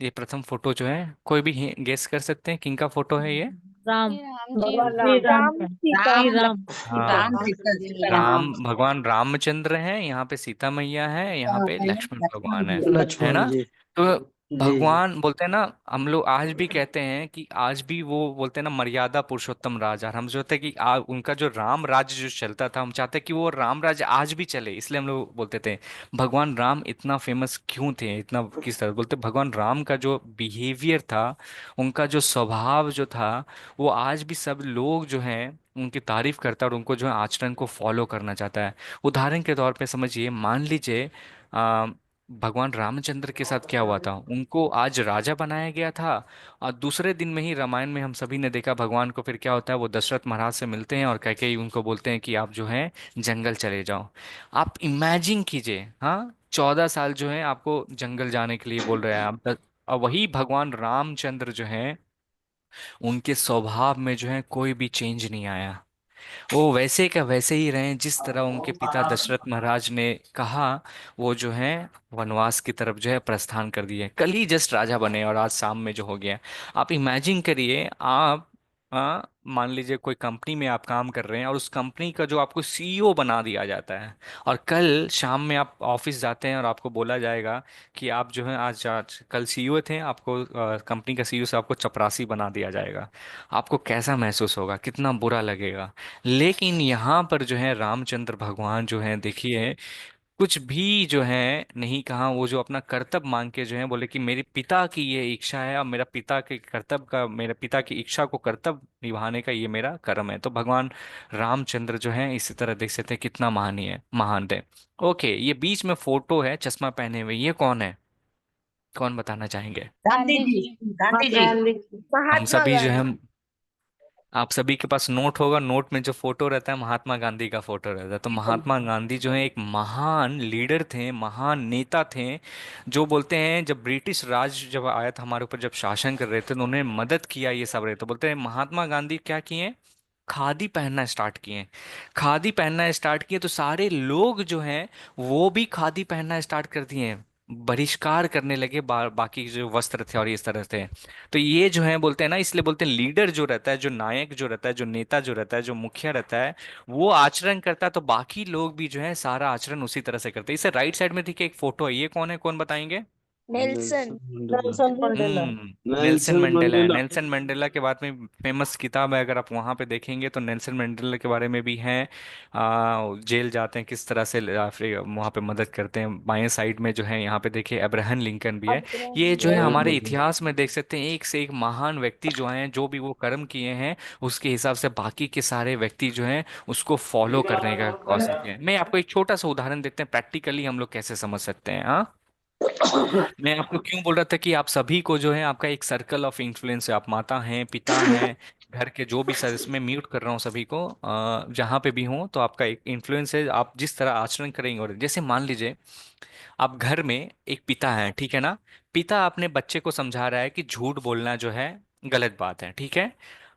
S1: ये प्रथम फोटो जो है, कोई भी गेस कर सकते हैं किन का फोटो है ये?
S3: राम।
S10: श्री राम जी।
S2: भगवान
S3: श्री
S2: राम
S3: राम
S12: राम
S3: का।
S12: सीता
S3: श्री
S2: राम
S3: राम।
S2: सीता
S1: हाँ,
S2: राम सीता
S1: राम
S2: राम
S1: भगवान रामचंद्र हैं, यहाँ पे सीता मैया है, यहाँ पे लक्ष्मण भगवान है
S5: लक्ष्मण
S1: ना?
S5: जी।
S1: तो
S5: जी जी।
S1: भगवान बोलते हैं ना, हम लोग आज भी कहते हैं कि आज भी वो बोलते हैं ना मर्यादा पुरुषोत्तम राज। और हम सोचते हैं कि उनका जो राम राज्य जो चलता था, हम चाहते हैं कि वो राम राज्य आज भी चले। इसलिए हम लोग बोलते थे भगवान राम इतना फेमस क्यों थे, इतना किस तरह बोलते, भगवान राम का जो बिहेवियर था, उनका जो स्वभाव जो था, वो आज भी सब लोग जो हैं उनकी तारीफ करता है और उनको जो है आचरण को फॉलो करना चाहता है। उदाहरण के तौर पे समझिए, मान लीजिए आ, भगवान रामचंद्र के साथ क्या हुआ था। उनको आज राजा बनाया गया था, और दूसरे दिन में ही रामायण में हम सभी ने देखा भगवान को फिर क्या होता है, वो दशरथ महाराज से मिलते हैं और कह के उनको बोलते हैं कि आप जो है जंगल चले जाओ। आप इमेजिन कीजिए, हाँ, 14 साल जो है आपको जंगल जाने के लिए बोल रहे हैं आप। और वही भगवान रामचंद्र जो है, उनके स्वभाव में जो है कोई भी चेंज नहीं आया। वो वैसे का वैसे ही रहे जिस तरह उनके पिता दशरथ महाराज ने कहा। वो जो है वनवास की तरफ जो है प्रस्थान कर दिए, कल ही जस्ट राजा बने और आज शाम में जो हो गया। आप इमेजिन करिए, आप मान लीजिए कोई कंपनी में आप काम कर रहे हैं और उस कंपनी का जो आपको सीईओ बना दिया जाता है, और कल शाम में आप ऑफिस जाते हैं और आपको बोला जाएगा कि आप जो है आज कल सीईओ थे, आपको कंपनी का सीईओ से आपको चपरासी बना दिया जाएगा। आपको कैसा महसूस होगा, कितना बुरा लगेगा। लेकिन यहाँ पर जो है रामचंद्र भगवान जो है देखिए, कुछ भी जो है नहीं कहा। वो जो अपना कर्तव्य मांग के जो है बोले कि मेरे पिता की ये इच्छा है, और मेरा पिता के कर्तव्य का, मेरे पिता की इच्छा को कर्तव्य निभाने का ये मेरा कर्म है। तो भगवान रामचंद्र जो है इसी तरह देख सकते हैं कितना महान है। ओके, ये बीच में फोटो है चश्मा पहने हुए, ये कौन है? कौन बताना चाहेंगे?
S2: गांधी
S10: गांधी
S2: जी
S10: जी।
S2: गांधी जी
S1: हम
S12: महात्मा
S1: सभी जो है,
S12: गांधी।
S1: आप सभी के पास नोट होगा, नोट में जो फोटो रहता है महात्मा गांधी का फोटो रहता है। तो महात्मा गांधी जो है एक महान लीडर थे, महान नेता थे। जो बोलते हैं जब ब्रिटिश राज जब आया था हमारे ऊपर, जब शासन कर रहे थे, तो उन्होंने मदद किया ये सब रहे। तो बोलते हैं महात्मा गांधी क्या किए, खादी पहनना स्टार्ट किए। खादी पहनना स्टार्ट किए तो सारे लोग जो हैं वो भी खादी पहनना स्टार्ट कर दिए। बहिष्कार करने लगे बाकी जो वस्त्र थे और इस तरह थे। तो ये जो है बोलते हैं ना, इसलिए बोलते हैं लीडर जो रहता है, जो नायक जो रहता है, जो नेता जो रहता है, जो मुखिया रहता है, वो आचरण करता है तो बाकी लोग भी जो है सारा आचरण उसी तरह से करते हैं। इसे राइट साइड में देखिए एक फोटो है, ये कौन है, कौन बताएंगे?
S12: Nelson.
S5: Nelson Mandela.
S1: Nelson
S7: Nelson
S1: Mandela है।
S7: मंडेला।
S1: नेल्सन मंडेला के बारे में फेमस किताब है, अगर आप वहाँ पे देखेंगे तो नेल्सन मंडेला के बारे में भी है। जेल जाते हैं किस तरह से, फिर वहाँ पे मदद करते हैं। बाएं साइड में जो है यहाँ पे देखिए अब्राहम लिंकन भी है। ये जो है हमारे इतिहास में देख सकते हैं एक से एक महान व्यक्ति जो हैं, जो भी वो कर्म किए हैं उसके हिसाब से बाकी के सारे व्यक्ति जो हैं उसको फॉलो करने का कोशिश किया है। मैं आपको एक छोटा सा उदाहरण देते हैं, प्रैक्टिकली हम लोग कैसे समझ सकते हैं। हाँ, मैं आपको क्यों बोल रहा था कि आप सभी को जो है आपका एक सर्कल ऑफ इन्फ्लुएंस है। आप माता हैं, पिता हैं, घर के जो भी सदस्य, मैं म्यूट कर रहा हूँ सभी को, जहाँ पे भी हो, तो आपका एक इन्फ्लुएंस है। आप जिस तरह आचरण करेंगे, और जैसे मान लीजिए आप घर में एक पिता है, ठीक है ना? पिता अपने बच्चे को समझा रहा है कि झूठ बोलना जो है गलत बात है, ठीक है?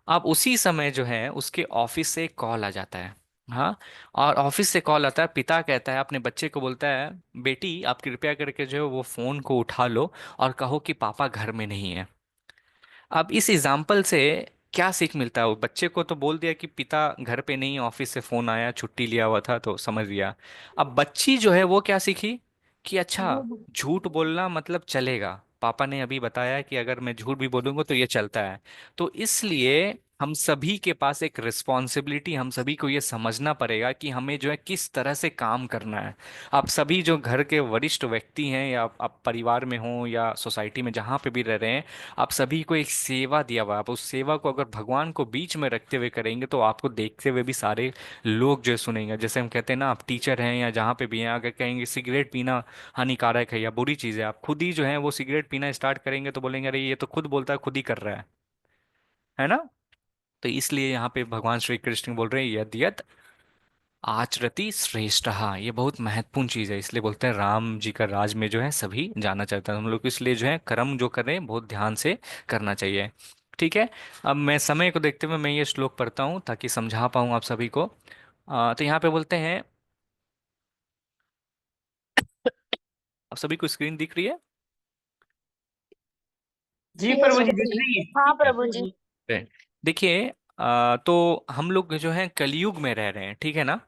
S1: अब उसी समय जो है उसके ऑफिस से एक कॉल आ जाता है। हाँ, और ऑफिस से कॉल आता है, पिता कहता है अपने बच्चे को, बोलता है बेटी आप कृपया करके जो है वो फोन को उठा लो और कहो कि पापा घर में नहीं है। अब इस एग्जाम्पल से क्या सीख मिलता है? वो बच्चे को तो बोल दिया कि पिता घर पे नहीं, ऑफिस से फोन आया, छुट्टी लिया हुआ था, तो समझ लिया। अब बच्ची जो है वो क्या सीखी कि अच्छा, झूठ बोलना मतलब चलेगा, पापा ने अभी बताया कि अगर मैं झूठ भी बोलूंगा तो ये चलता है। तो इसलिए हम सभी के पास एक रिस्पॉन्सिबिलिटी, हम सभी को ये समझना पड़ेगा कि हमें जो है किस तरह से काम करना है। आप सभी जो घर के वरिष्ठ व्यक्ति हैं, या आप परिवार में हो या सोसाइटी में जहाँ पे भी रह रहे हैं, आप सभी को एक सेवा दिया हुआ है। आप उस सेवा को अगर भगवान को बीच में रखते हुए करेंगे तो आपको देखते हुए भी सारे लोग जो है सुनेंगे। जैसे हम कहते हैं ना, आप टीचर हैं या जहाँ पे भी हैं, अगर कहेंगे सिगरेट पीना हानिकारक है या बुरी चीज़ है, आप खुद ही जो है वो सिगरेट पीना स्टार्ट करेंगे तो बोलेंगे अरे ये तो खुद बोलता है, खुद ही कर रहा है ना। तो इसलिए यहाँ पे भगवान श्री कृष्ण बोल रहे हैं यद यद आचरति श्रेष्ठ, ये बहुत महत्वपूर्ण चीज है। इसलिए बोलते हैं राम जी का राज में जो है सभी जाना चाहता है हम लोग को, इसलिए जो है कर्म जो कर रहे हैं बहुत ध्यान से करना चाहिए। ठीक है। अब मैं समय को देखते हुए मैं ये श्लोक पढ़ता हूँ ताकि समझा पाऊँ आप सभी को। तो यहाँ पे बोलते हैं, आप सभी को स्क्रीन दिख रही है?
S2: जी
S10: यस
S2: प्रभु जी
S10: प्रभु
S2: दिख
S10: जी।
S2: रही है।
S10: हाँ
S1: ठीक है।
S10: प्रभु जी।
S1: देखिए, तो हम लोग जो है कलयुग में रह रहे हैं, ठीक है ना।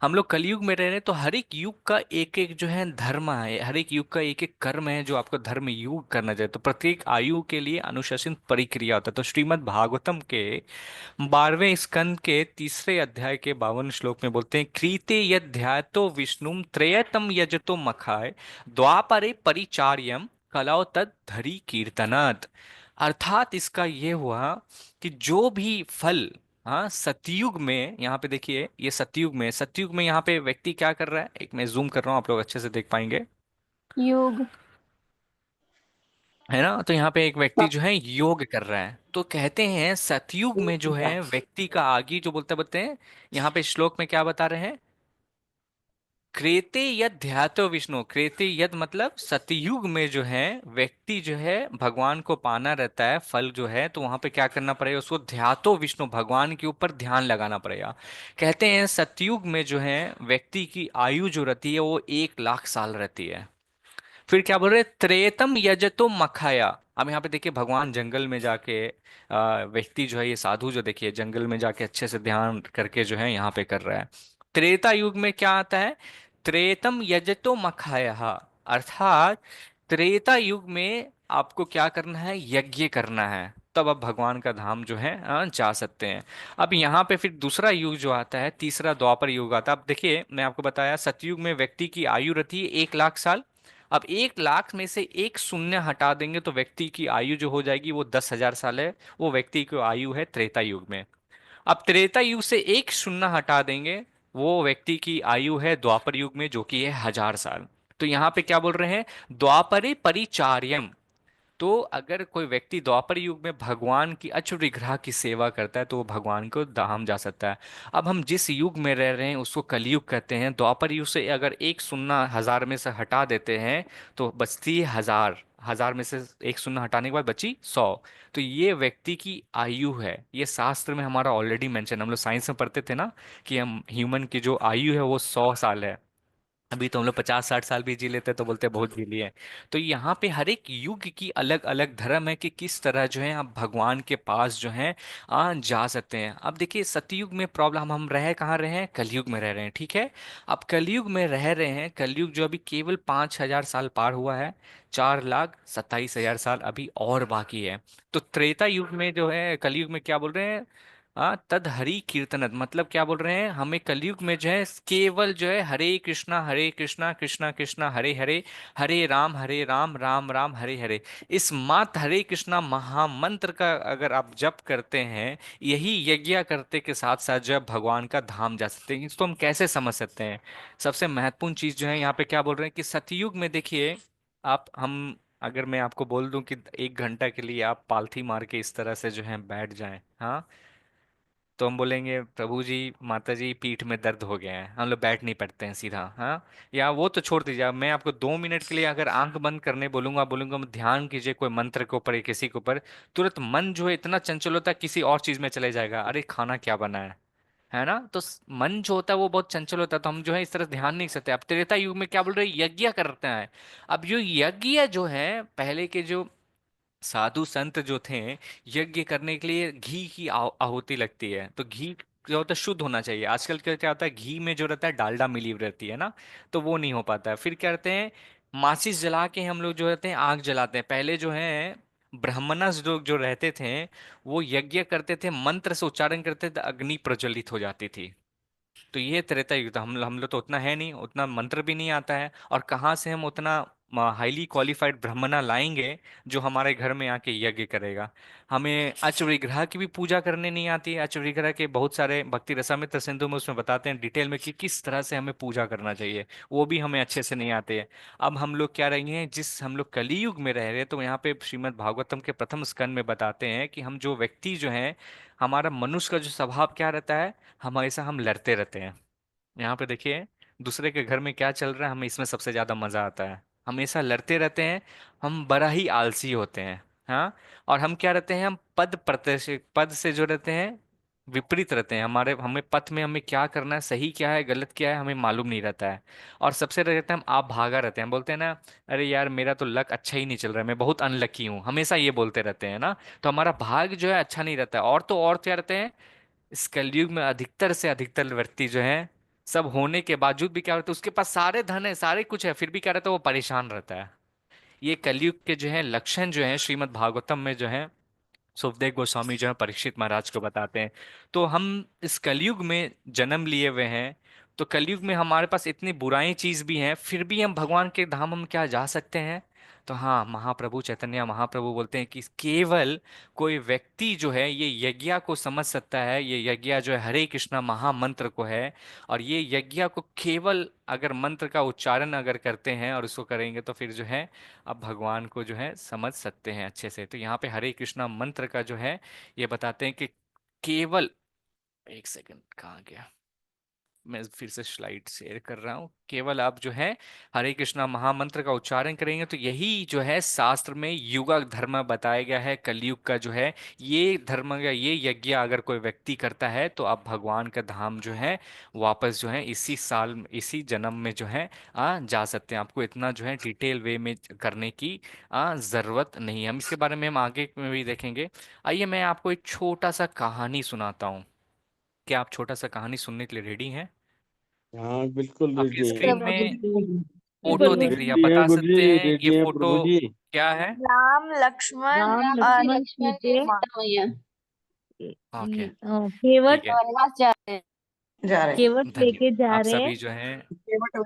S1: हम लोग कलयुग में रह रहे हैं, तो हर एक युग का एक एक जो है धर्म है, हर एक युग का एक एक कर्म है जो आपको धर्म युग करना चाहिए। तो प्रत्येक आयु के लिए अनुशासन परिक्रिया होता है। तो श्रीमद् भागवतम के 12वें स्कंद के तीसरे अध्याय के 52 श्लोक में बोलते हैं, क्रीते यध्याय तो विष्णु त्रयतम यजतो मखाय द्वापरे परिचार्यम कलाओ तद धरी कीर्तनात्। अर्थात इसका ये हुआ कि जो भी फल, हाँ, सतयुग में, यहाँ पे देखिए ये सतयुग में यहाँ पे व्यक्ति क्या कर रहा है, एक मैं जूम कर रहा हूँ, आप लोग अच्छे से देख पाएंगे,
S10: युग।
S1: है ना। तो यहाँ पे एक व्यक्ति जो है योग कर रहा है। तो कहते हैं सतयुग में जो है व्यक्ति का आगे जो बोलते बोलते हैं, यहाँ पे श्लोक में क्या बता रहे हैं, क्रेते यद ध्यातो विष्णु, क्रेते यद मतलब सतयुग में जो है व्यक्ति जो है भगवान को पाना रहता है, फल जो है, तो वहां पे क्या करना पड़ेगा उसको, ध्यातो विष्णु, भगवान के ऊपर ध्यान लगाना पड़ेगा। कहते हैं सतयुग में जो है व्यक्ति की आयु जो रहती है वो 1 लाख साल रहती है। फिर क्या बोल रहे, त्रेतम यजतो मखाया। अब यहाँ पे देखिए भगवान जंगल में जाके, व्यक्ति जो है ये साधु जो देखिए जंगल में जाके अच्छे से ध्यान करके जो है यहाँ पे कर रहा है। त्रेता युग में क्या आता है, त्रेतम यजतो मखाया, अर्थात त्रेता युग में आपको क्या करना है, यज्ञ करना है, तब आप भगवान का धाम जो है जा सकते हैं। अब यहाँ पे फिर दूसरा युग जो आता है, तीसरा द्वापर युग आता है। अब देखिए मैं आपको बताया सतयुग में व्यक्ति की आयु रहती है 1 लाख साल। अब 1 लाख में से एक शून्य हटा देंगे तो व्यक्ति की आयु जो हो जाएगी वो 10,000 साल है। वो व्यक्ति की आयु है त्रेता युग में। अब त्रेता युग से एक शून्य हटा देंगे, वो व्यक्ति की आयु है द्वापर युग में, जो कि है 1,000 साल। तो यहाँ पे क्या बोल रहे हैं, द्वापरे परिचार्यम। तो अगर कोई व्यक्ति द्वापर युग में भगवान की अच्युत विग्रह की सेवा करता है तो वो भगवान को धाम जा सकता है। अब हम जिस युग में रह रहे हैं उसको कलयुग कहते हैं। द्वापर युग से अगर एक शून्य 1,000 में से हटा देते हैं तो बचती है 1,000, 1,000 में से एक शून्य हटाने के बाद बची 100। तो ये व्यक्ति की आयु है, ये शास्त्र में हमारा ऑलरेडी मेंशन, हम लोग साइंस में पढ़ते थे ना कि हम ह्यूमन की जो आयु है वो 100 साल है। अभी तो हम लोग 50-60 साल भी जी लेते हैं तो बोलते हैं बहुत जी लिए। तो यहाँ पे हर एक युग की अलग अलग धर्म है कि किस तरह जो है आप भगवान के पास जो है जा सकते हैं। अब देखिए सतयुग में प्रॉब्लम, हम रह कहाँ रहे हैं, कलयुग में रह रहे हैं, ठीक है। अब कलयुग में रह रहे हैं, कलयुग जो अभी केवल 5,000 साल पार हुआ है, 4,27,000 साल अभी और बाकी है। तो त्रेता युग में जो है, कलयुग में क्या बोल रहे हैं, तद हरि कीर्तनत, मतलब क्या बोल रहे हैं, हमें कलयुग में जो है केवल जो है हरे कृष्णा कृष्णा कृष्णा हरे हरे, हरे राम राम राम हरे हरे, इस मात्र हरे कृष्णा महामंत्र का अगर आप जप करते हैं, यही यज्ञ करते के साथ साथ जो है भगवान का धाम जा सकते हैं। इसको हम कैसे समझ सकते हैं, सबसे महत्वपूर्ण चीज जो है यहाँ पे क्या बोल रहे हैं कि सतयुग में देखिए, आप हम अगर मैं आपको बोल दूं कि 1 घंटा के लिए आप पालथी मार के इस तरह से जो है बैठ जाएं, हाँ, तो हम बोलेंगे प्रभु जी माता जी पीठ में दर्द हो गया है, हम लोग बैठ नहीं पड़ते हैं सीधा, हाँ। या वो तो छोड़ दीजिए, अब मैं आपको 2 मिनट के लिए अगर आंख बंद करने बोलूंगा, बोलूंगा ध्यान कीजिए कोई मंत्र के ऊपर या किसी के ऊपर, तुरंत मन जो है इतना चंचल होता है किसी और चीज में चले जाएगा, अरे खाना क्या बना है ना। तो मन जो होता है वो बहुत चंचल होता है, तो हम जो है इस तरह ध्यान नहीं सकते। अब त्रेता युग में क्या बोल रहे हैं, यज्ञ करते हैं। अब जो यज्ञ जो है पहले के जो साधु संत जो थे, यज्ञ करने के लिए घी की आहुति लगती है, तो घी जो होता है शुद्ध होना चाहिए। आजकल क्या होता है, घी में जो रहता है डालडा मिली हुई रहती है ना, तो वो नहीं हो पाता है। फिर क्या करते हैं, माचिस जला के हम लोग जो रहते हैं आग जलाते हैं। पहले जो है ब्राह्मणस लोग जो रहते थे, वो यज्ञ करते थे, मंत्र से उच्चारण करते थे, अग्नि प्रज्वलित हो जाती थी। तो ये त्रेता युग था। हम लोग तो उतना है नहीं, उतना मंत्र भी नहीं आता है, और कहाँ से हम उतना हाईली क्वालिफाइड ब्राह्मणा लाएंगे जो हमारे घर में आके यज्ञ करेगा। हमें अच विग्रह की भी पूजा करने नहीं आती है। अच विग्रह के बहुत सारे भक्ति रसामृत सिंधु में उसमें बताते हैं डिटेल में कि किस तरह से हमें पूजा करना चाहिए, वो भी हमें अच्छे से नहीं आते हैं। अब हम लोग क्या रहे हैं, जिस हम लोग कलयुग में रह रहे हैं, तो यहाँ पे श्रीमद् भागवतम के प्रथम स्कंद में बताते हैं कि हम जो व्यक्ति जो है, हमारा मनुष्य का जो स्वभाव क्या रहता है, हमेशा हम लड़ते रहते हैं। यहाँ पे देखिए, दूसरे के घर में क्या चल रहा है, हमें इसमें सबसे ज्यादा मजा आता है। हमेशा लड़ते रहते हैं, हम बड़ा ही आलसी होते हैं। हाँ, और हम क्या रहते हैं, हम पद से जो रहते हैं विपरीत रहते हैं। हमारे हमें पथ में हमें क्या करना है, सही क्या है गलत क्या है, हमें मालूम नहीं रहता है। और सबसे रहते हैं हम आप भागा रहते हैं, बोलते हैं ना, अरे यार मेरा तो लक अच्छा ही नहीं चल रहा है, मैं बहुत अनलकी हूँ, हमेशा ये बोलते रहते हैं ना। तो हमारा भाग जो है अच्छा नहीं रहता है। और तो और क्या रहते हैं, इस कलयुग में अधिकतर से अधिकतर व्यक्ति जो है, सब होने के बावजूद भी क्या होता है, उसके पास सारे धन है, सारे कुछ है, फिर भी क्या रहता है, वो परेशान रहता है। ये कलयुग के जो है लक्षण जो है श्रीमद् भागवतम में जो है सुखदेव गोस्वामी जो है परीक्षित महाराज को बताते हैं। तो हम इस कलयुग में जन्म लिए हुए हैं, तो कलयुग में हमारे पास इतनी बुराई चीज भी हैं, फिर भी हम भगवान के धाम हम क्या जा सकते हैं। तो हाँ, महाप्रभु चैतन्य महाप्रभु बोलते हैं कि केवल कोई व्यक्ति जो है ये यज्ञ को समझ सकता है। ये यज्ञ जो है हरे कृष्णा महामंत्र को है, और ये यज्ञ को केवल अगर मंत्र का उच्चारण अगर करते हैं और उसको करेंगे, तो फिर जो है अब भगवान को जो है समझ सकते हैं अच्छे से। तो यहाँ पे हरे कृष्णा मंत्र का जो है ये बताते हैं कि केवल, एक सेकंड कहाँ गया, मैं फिर से स्लाइड शेयर कर रहा हूँ। केवल आप जो है हरे कृष्णा महामंत्र का उच्चारण करेंगे, तो यही जो है शास्त्र में युगा धर्म बताया गया है कलयुग का जो है। ये धर्म या ये यज्ञ अगर कोई व्यक्ति करता है, तो आप भगवान का धाम जो है वापस जो है इसी साल इसी जन्म में जो है जा सकते हैं। आपको इतना जो है डिटेल वे में करने की जरूरत नहीं है। हम इसके बारे में हम आगे में भी देखेंगे। आइए मैं आपको एक छोटा सा कहानी सुनाता हूँ। क्या आप छोटा सा कहानी सुनने के लिए रेडी हैं?
S5: हाँ बिल्कुल
S1: आपकी
S5: रेडी हैं।
S1: स्क्रीन
S10: प्रभु
S1: में
S10: जी।
S1: फोटो
S10: बोलिए।
S1: दिख रही है, आप
S5: रेडी हैं
S1: बता
S5: गुरु
S1: सकते
S5: जी,
S1: हैं ये
S5: रेडी हैं
S1: फोटो
S5: प्रभु जी।
S1: क्या है?
S13: राम लक्ष्मण
S3: राम
S13: और
S3: लक्ष्मण
S10: लक्ष्मण जी
S3: सीते
S10: सीता मैया
S1: ओके,
S3: केवट
S1: ठीक है,
S10: वनवास जा रहे हैं।
S2: जा रहे हैं।
S3: केवट लेके
S1: धन्यवाद।
S3: जा
S1: आप
S3: रहे हैं,
S1: सभी जो है
S2: केवट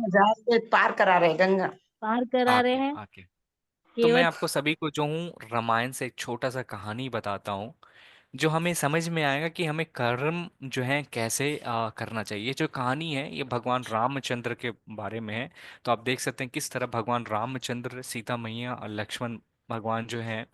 S2: जहाज से पार करा रहे हैं गंगा।
S3: पार करा रहे
S1: आके
S3: हैं
S1: आके तो मैं
S3: केवट।
S1: आपको सभी को जो हूँ रामायण से एक छोटा सा कहानी बताता हूँ, जो हमें समझ में आएगा कि हमें कर्म जो है कैसे करना चाहिए। ये जो कहानी है ये भगवान रामचंद्र के बारे में है। तो आप देख सकते हैं किस तरह भगवान रामचंद्र, सीता मैया और लक्ष्मण भगवान जो है,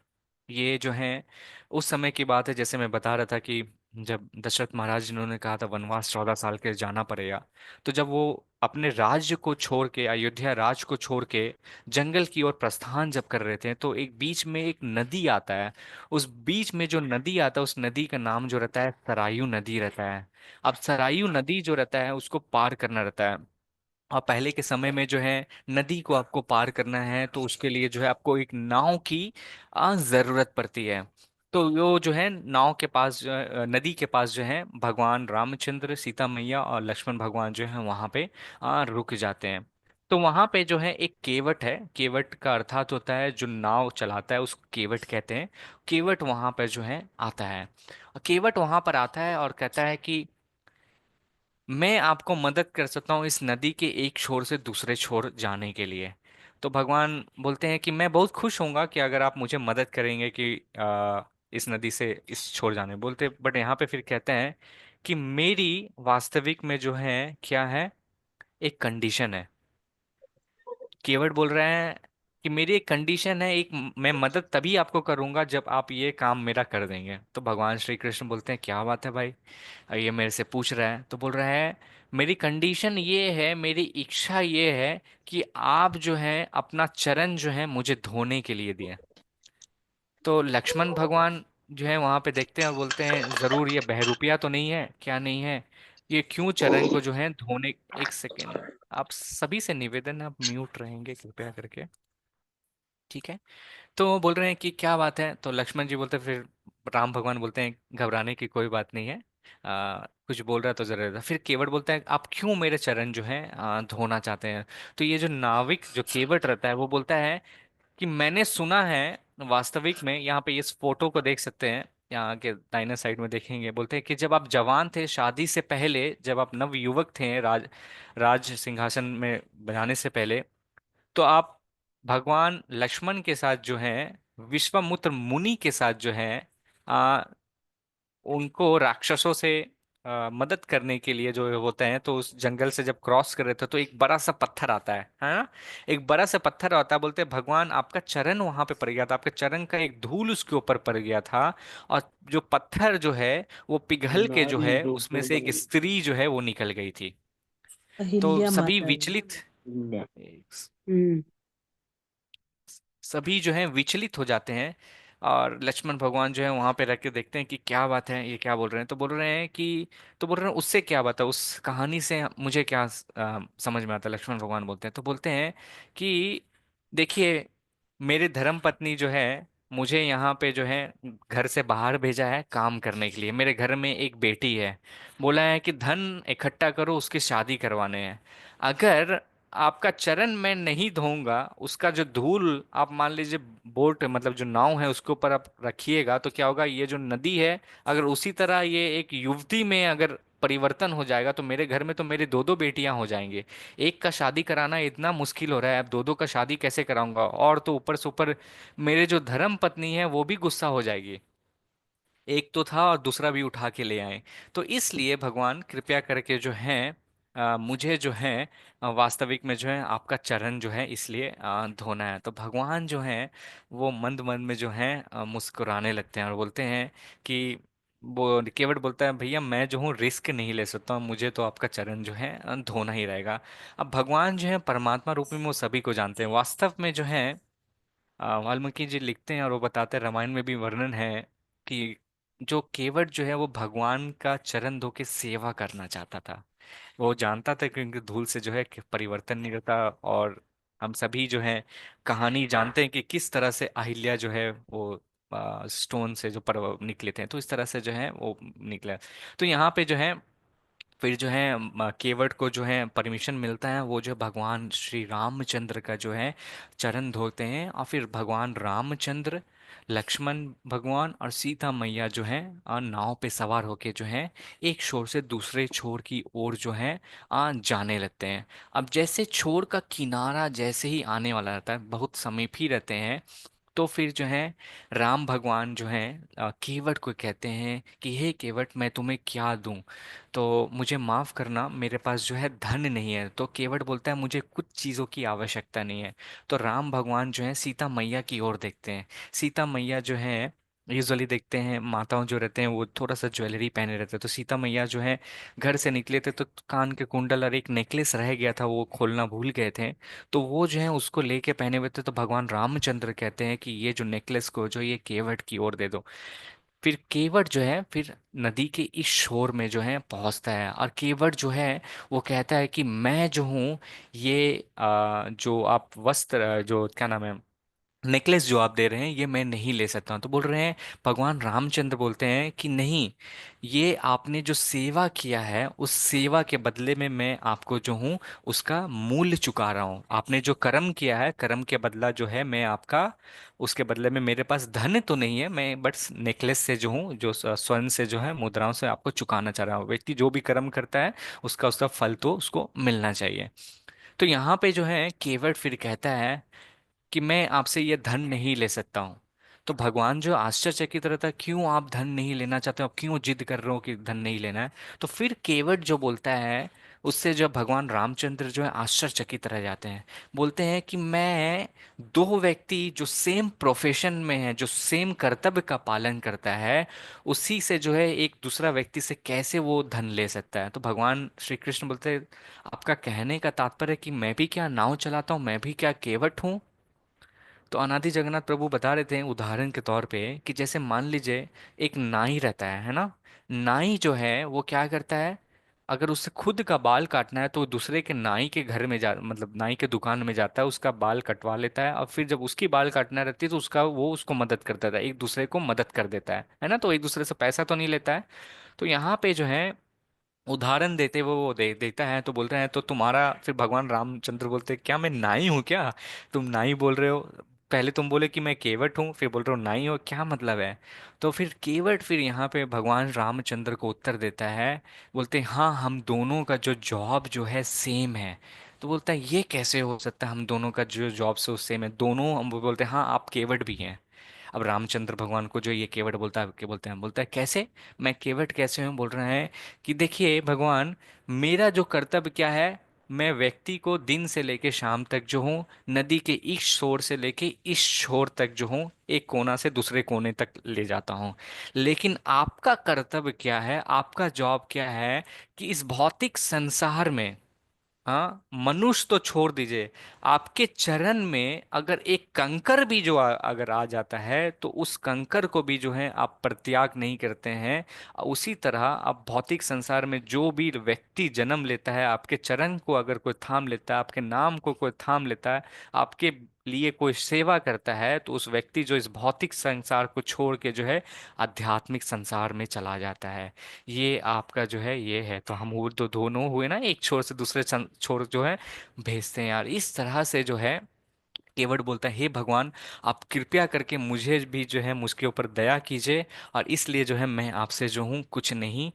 S1: ये जो है उस समय की बात है। जैसे मैं बता रहा था कि जब दशरथ महाराज जिन्होंने कहा था वनवास 14 साल के जाना पड़ेगा, तो जब वो अपने राज्य को छोड़ के, अयोध्या राज को छोड़ के जंगल की ओर प्रस्थान जब कर रहे थे, तो एक बीच में एक नदी आता है। उस बीच में जो नदी आता है, उस नदी का नाम जो रहता है सरायू नदी रहता है। अब सरायू नदी जो रहता है उसको पार करना रहता है। और पहले के समय में जो है नदी को आपको पार करना है, तो उसके लिए जो है आपको एक नाव की जरूरत पड़ती है। तो वो जो है नाव के पास जो है, नदी के पास जो है भगवान रामचंद्र, सीता मैया और लक्ष्मण भगवान जो है वहां पे रुक जाते हैं। तो वहां पे जो है एक केवट है। केवट का अर्थात होता है जो नाव चलाता है, उसको केवट कहते हैं। केवट वहां पर जो है आता है। केवट वहां पर आता है और कहता है कि मैं आपको मदद कर सकता हूँ इस नदी के एक छोर से दूसरे छोर जाने के लिए। तो भगवान बोलते हैं कि मैं बहुत खुश होऊंगा कि अगर आप मुझे मदद करेंगे कि इस नदी से इस छोर जाने बोलते। बट यहाँ पे फिर कहते हैं कि मेरी वास्तविक में जो है क्या है, एक कंडीशन है। केवट बोल रहे हैं कि मेरी एक कंडीशन है, एक मैं मदद तभी आपको करूंगा जब आप ये काम मेरा कर देंगे। तो भगवान श्री कृष्ण बोलते हैं क्या बात है भाई, ये मेरे से पूछ रहा है। तो बोल रहा है मेरी कंडीशन ये है, मेरी इच्छा ये है कि आप जो है अपना चरण जो है मुझे धोने के लिए दिए। तो लक्ष्मण भगवान जो है वहां पे देखते हैं और बोलते हैं जरूर, ये बहरूपिया तो नहीं है, क्या नहीं है, ये क्यों चरण को जो है धोने। एक सेकेंड, आप सभी से निवेदन है, आप म्यूट रहेंगे कृपया करके। ठीक है। तो वो बोल रहे हैं कि क्या बात है, तो लक्ष्मण जी बोलते हैं, फिर राम भगवान बोलते हैं घबराने की कोई बात नहीं है, कुछ बोल रहा है तो जरूर। फिर केवट बोलता है आप क्यों मेरे चरण जो है धोना चाहते हैं। तो ये जो नाविक जो केवट रहता है वो बोलता है कि मैंने सुना है, वास्तविक में यहाँ पे इस फोटो को देख सकते हैं, यहाँ के दाहिने साइड में देखेंगे, बोलते हैं कि जब आप जवान थे, शादी से पहले, जब आप नव युवक थे, राज सिंहासन में बैठाने से पहले, तो आप भगवान लक्ष्मण के साथ जो है, विश्वामित्र मुनि के साथ जो है, आ, उनको राक्षसों से मदद करने के लिए जो होते हैं, तो उस जंगल से जब क्रॉस कर रहे थे तो एक बड़ा सा पत्थर आता है ना, एक बड़ा सा पत्थर आता है, बोलते हैं भगवान आपका चरण वहां पे पड़ गया था, आपके चरण का एक धूल उसके ऊपर पड़ गया था, और जो पत्थर जो है वो पिघल के जो
S5: नारी
S1: है
S5: जो
S1: उसमें से एक
S5: बोले।
S1: स्त्री जो है वो निकल गई थी। तो
S8: अहिल्या
S1: सभी
S8: माता जी।
S1: विचलित,
S8: हम्म।
S1: सभी जो है विचलित हो जाते हैं, और लक्ष्मण भगवान जो है वहां पे रह के देखते हैं कि क्या बात है, ये क्या बोल रहे हैं। तो बोल रहे हैं कि, तो बोल रहे हैं उससे क्या बात है, उस कहानी से मुझे क्या समझ में आता है। लक्ष्मण भगवान बोलते हैं, तो बोलते हैं कि देखिए, मेरी धर्म पत्नी जो है मुझे यहाँ पे जो है घर से बाहर भेजा है काम करने के लिए। मेरे घर में एक बेटी है, बोला है कि धन इकट्ठा करो, उसकी शादी करवाने हैं। अगर आपका चरण मैं नहीं धोऊंगा, उसका जो धूल आप मान लीजिए बोट मतलब जो नाव है उसके ऊपर आप रखिएगा, तो क्या होगा, ये जो नदी है, अगर उसी तरह ये एक युवती में अगर परिवर्तन हो जाएगा, तो मेरे घर में तो मेरी दो दो बेटियां हो जाएंगी। एक का शादी कराना इतना मुश्किल हो रहा है, अब दो दो का शादी कैसे कराऊंगा, और तो ऊपर से ऊपर मेरे जो धर्म पत्नी है वो भी गुस्सा हो जाएगी। एक तो था और दूसरा भी उठा के ले आए। तो इसलिए भगवान कृपया करके जो है मुझे जो है वास्तविक में जो है आपका चरण जो है इसलिए धोना है। तो भगवान जो है वो मंद मंद में जो है मुस्कुराने लगते हैं और बोलते हैं कि, वो केवट बोलता है भैया मैं जो हूँ रिस्क नहीं ले सकता हूँ, मुझे तो आपका चरण जो है धोना ही रहेगा। अब भगवान जो है परमात्मा रूप में वो सभी को जानते हैं। वास्तव में जो है वाल्मीकि जी लिखते हैं और वो बताते हैं, रामायण में भी वर्णन है कि जो केवट जो है वो भगवान का चरण धो के सेवा करना चाहता था। वो जानता था कि उनके धूल से जो है कि परिवर्तन नहीं रहता। और हम सभी जो है कहानी जानते हैं कि किस तरह से अहिल्या जो है वो स्टोन से जो निकले थे, तो इस तरह से जो है वो निकला। तो यहाँ पे जो है फिर जो है केवट को जो है परमिशन मिलता है, वो जो भगवान श्री रामचंद्र का जो है चरण धोते हैं, और फिर भगवान रामचंद्र, लक्ष्मण भगवान और सीता मैया जो है नाव पे सवार होके जो है एक छोर से दूसरे छोर की ओर जो है जाने लगते हैं। अब जैसे छोर का किनारा जैसे ही आने वाला रहता है, बहुत समीप ही रहते हैं, तो फिर जो है राम भगवान जो है केवट को कहते हैं कि हे केवट, मैं तुम्हें क्या दूं, तो मुझे माफ करना, मेरे पास जो है धन नहीं है। तो केवट बोलता है मुझे कुछ चीज़ों की आवश्यकता नहीं है। तो राम भगवान जो है सीता मैया की ओर देखते हैं। सीता मैया जो है यूजुअली देखते हैं माताओं जो रहते हैं वो थोड़ा सा ज्वेलरी पहने रहते हैं, तो सीता मैया जो है घर से निकले थे तो कान के कुंडल और एक नेकलेस रह गया था, वो खोलना भूल गए थे। तो वो जो है उसको लेके पहने हुए थे, तो भगवान रामचंद्र कहते हैं कि ये जो नेकलेस को जो ये केवट की ओर दे दो। फिर केवट जो है फिर नदी के इस शोर में जो है पहुंचता है, और केवट जो है वो कहता है कि मैं जो हूँ ये जो आप वस्त्र जो क्या नाम है नेकलेस जो आप दे रहे हैं ये मैं नहीं ले सकता हूँ। तो बोल रहे हैं, भगवान रामचंद्र बोलते हैं कि नहीं, ये आपने जो सेवा किया है उस सेवा के बदले में मैं आपको जो हूँ उसका मूल्य चुका रहा हूँ। आपने जो कर्म किया है, कर्म के बदला जो है मैं आपका, उसके बदले में मेरे पास धन तो नहीं है, मैं बस नेकलेस से जो हूँ, जो स्वर्ण से जो है मुद्राओं से आपको चुकाना चाह रहा हूँ। व्यक्ति जो भी कर्म करता है उसका उसका फल तो उसको मिलना चाहिए। तो यहाँ पे जो है केवट फिर कहता है कि मैं आपसे ये धन नहीं ले सकता हूँ। तो भगवान जो आश्चर्यचकित रहता है, क्यों आप धन नहीं लेना चाहते हो, आप क्यों जिद कर रहे हो कि धन नहीं लेना है। तो फिर केवट जो बोलता है, उससे जो भगवान रामचंद्र जो है आश्चर्यचकित रह जाते हैं। बोलते हैं कि मैं, दो व्यक्ति जो सेम प्रोफेशन में है, जो सेम कर्तव्य का पालन करता है, उसी से जो है एक दूसरा व्यक्ति से कैसे वो धन ले सकता है। तो भगवान श्री कृष्ण बोलते हैं, आपका कहने का तात्पर्य है कि मैं भी क्या नाव चलाता हूँ, मैं भी क्या केवट हूँ। तो अनादि जगन्नाथ प्रभु बता रहे थे उदाहरण के तौर पे कि जैसे मान लीजिए एक नाई रहता है ना, नाई जो है वो क्या करता है, अगर उससे खुद का बाल काटना है तो वो दूसरे के नाई के घर में जा मतलब नाई के दुकान में जाता है, उसका बाल कटवा लेता है, और फिर जब उसकी बाल काटना रहती है तो उसका वो उसको मदद करता था, एक दूसरे को मदद कर देता है ना, तो एक दूसरे से पैसा तो नहीं लेता है। तो यहाँ पे जो है उदाहरण देते वो देता है, तो बोलते हैं तो तुम्हारा, फिर भगवान रामचंद्र बोलते हैं क्या मैं नाई हूँ क्या, तुम नाई बोल रहे हो, पहले तुम बोले कि मैं केवट हूँ, फिर बोल रहे हो नाई हो, क्या मतलब है। तो फिर केवट फिर यहाँ पे भगवान रामचंद्र को उत्तर देता है, बोलते हैं हाँ हम दोनों का जो जॉब जो है सेम है। तो बोलता है ये कैसे हो सकता है हम दोनों का जो जॉब से सेम है दोनों, हम बोलते हैं हाँ आप केवट भी हैं। अब रामचंद्र भगवान को जो ये केवट बोलता है, क्या बोलते हैं, बोलता है कैसे, मैं केवट कैसे हूँ, बोल रहे हैं कि देखिए भगवान, मेरा जो कर्तव्य क्या है, मैं व्यक्ति को दिन से लेके शाम तक जो हूँ, नदी के इस छोर से लेके इस छोर तक जो हूँ, एक कोना से दूसरे कोने तक ले जाता हूँ। लेकिन आपका कर्तव्य क्या है, आपका जॉब क्या है, कि इस भौतिक संसार में, हाँ मनुष्य तो छोड़ दीजिए, आपके चरण में अगर एक कंकर भी जो अगर आ जाता है तो उस कंकर को भी जो है आप परित्याग नहीं करते हैं। उसी तरह आप भौतिक संसार में जो भी व्यक्ति जन्म लेता है, आपके चरण को अगर कोई थाम लेता है, आपके नाम को कोई थाम लेता है, आपके लिए कोई सेवा करता है, तो उस व्यक्ति जो इस भौतिक संसार को छोड़ के जो है आध्यात्मिक संसार में चला जाता है। ये आपका जो है ये है, तो हम वो तो दोनों हुए ना, एक छोर से दूसरे छोर जो है भेजते हैं यार, इस तरह से जो है केवट बोलता है हे भगवान, आप कृपया करके मुझे भी जो है मुझके ऊपर दया कीजिए, और इसलिए जो है मैं आपसे जो हूँ कुछ नहीं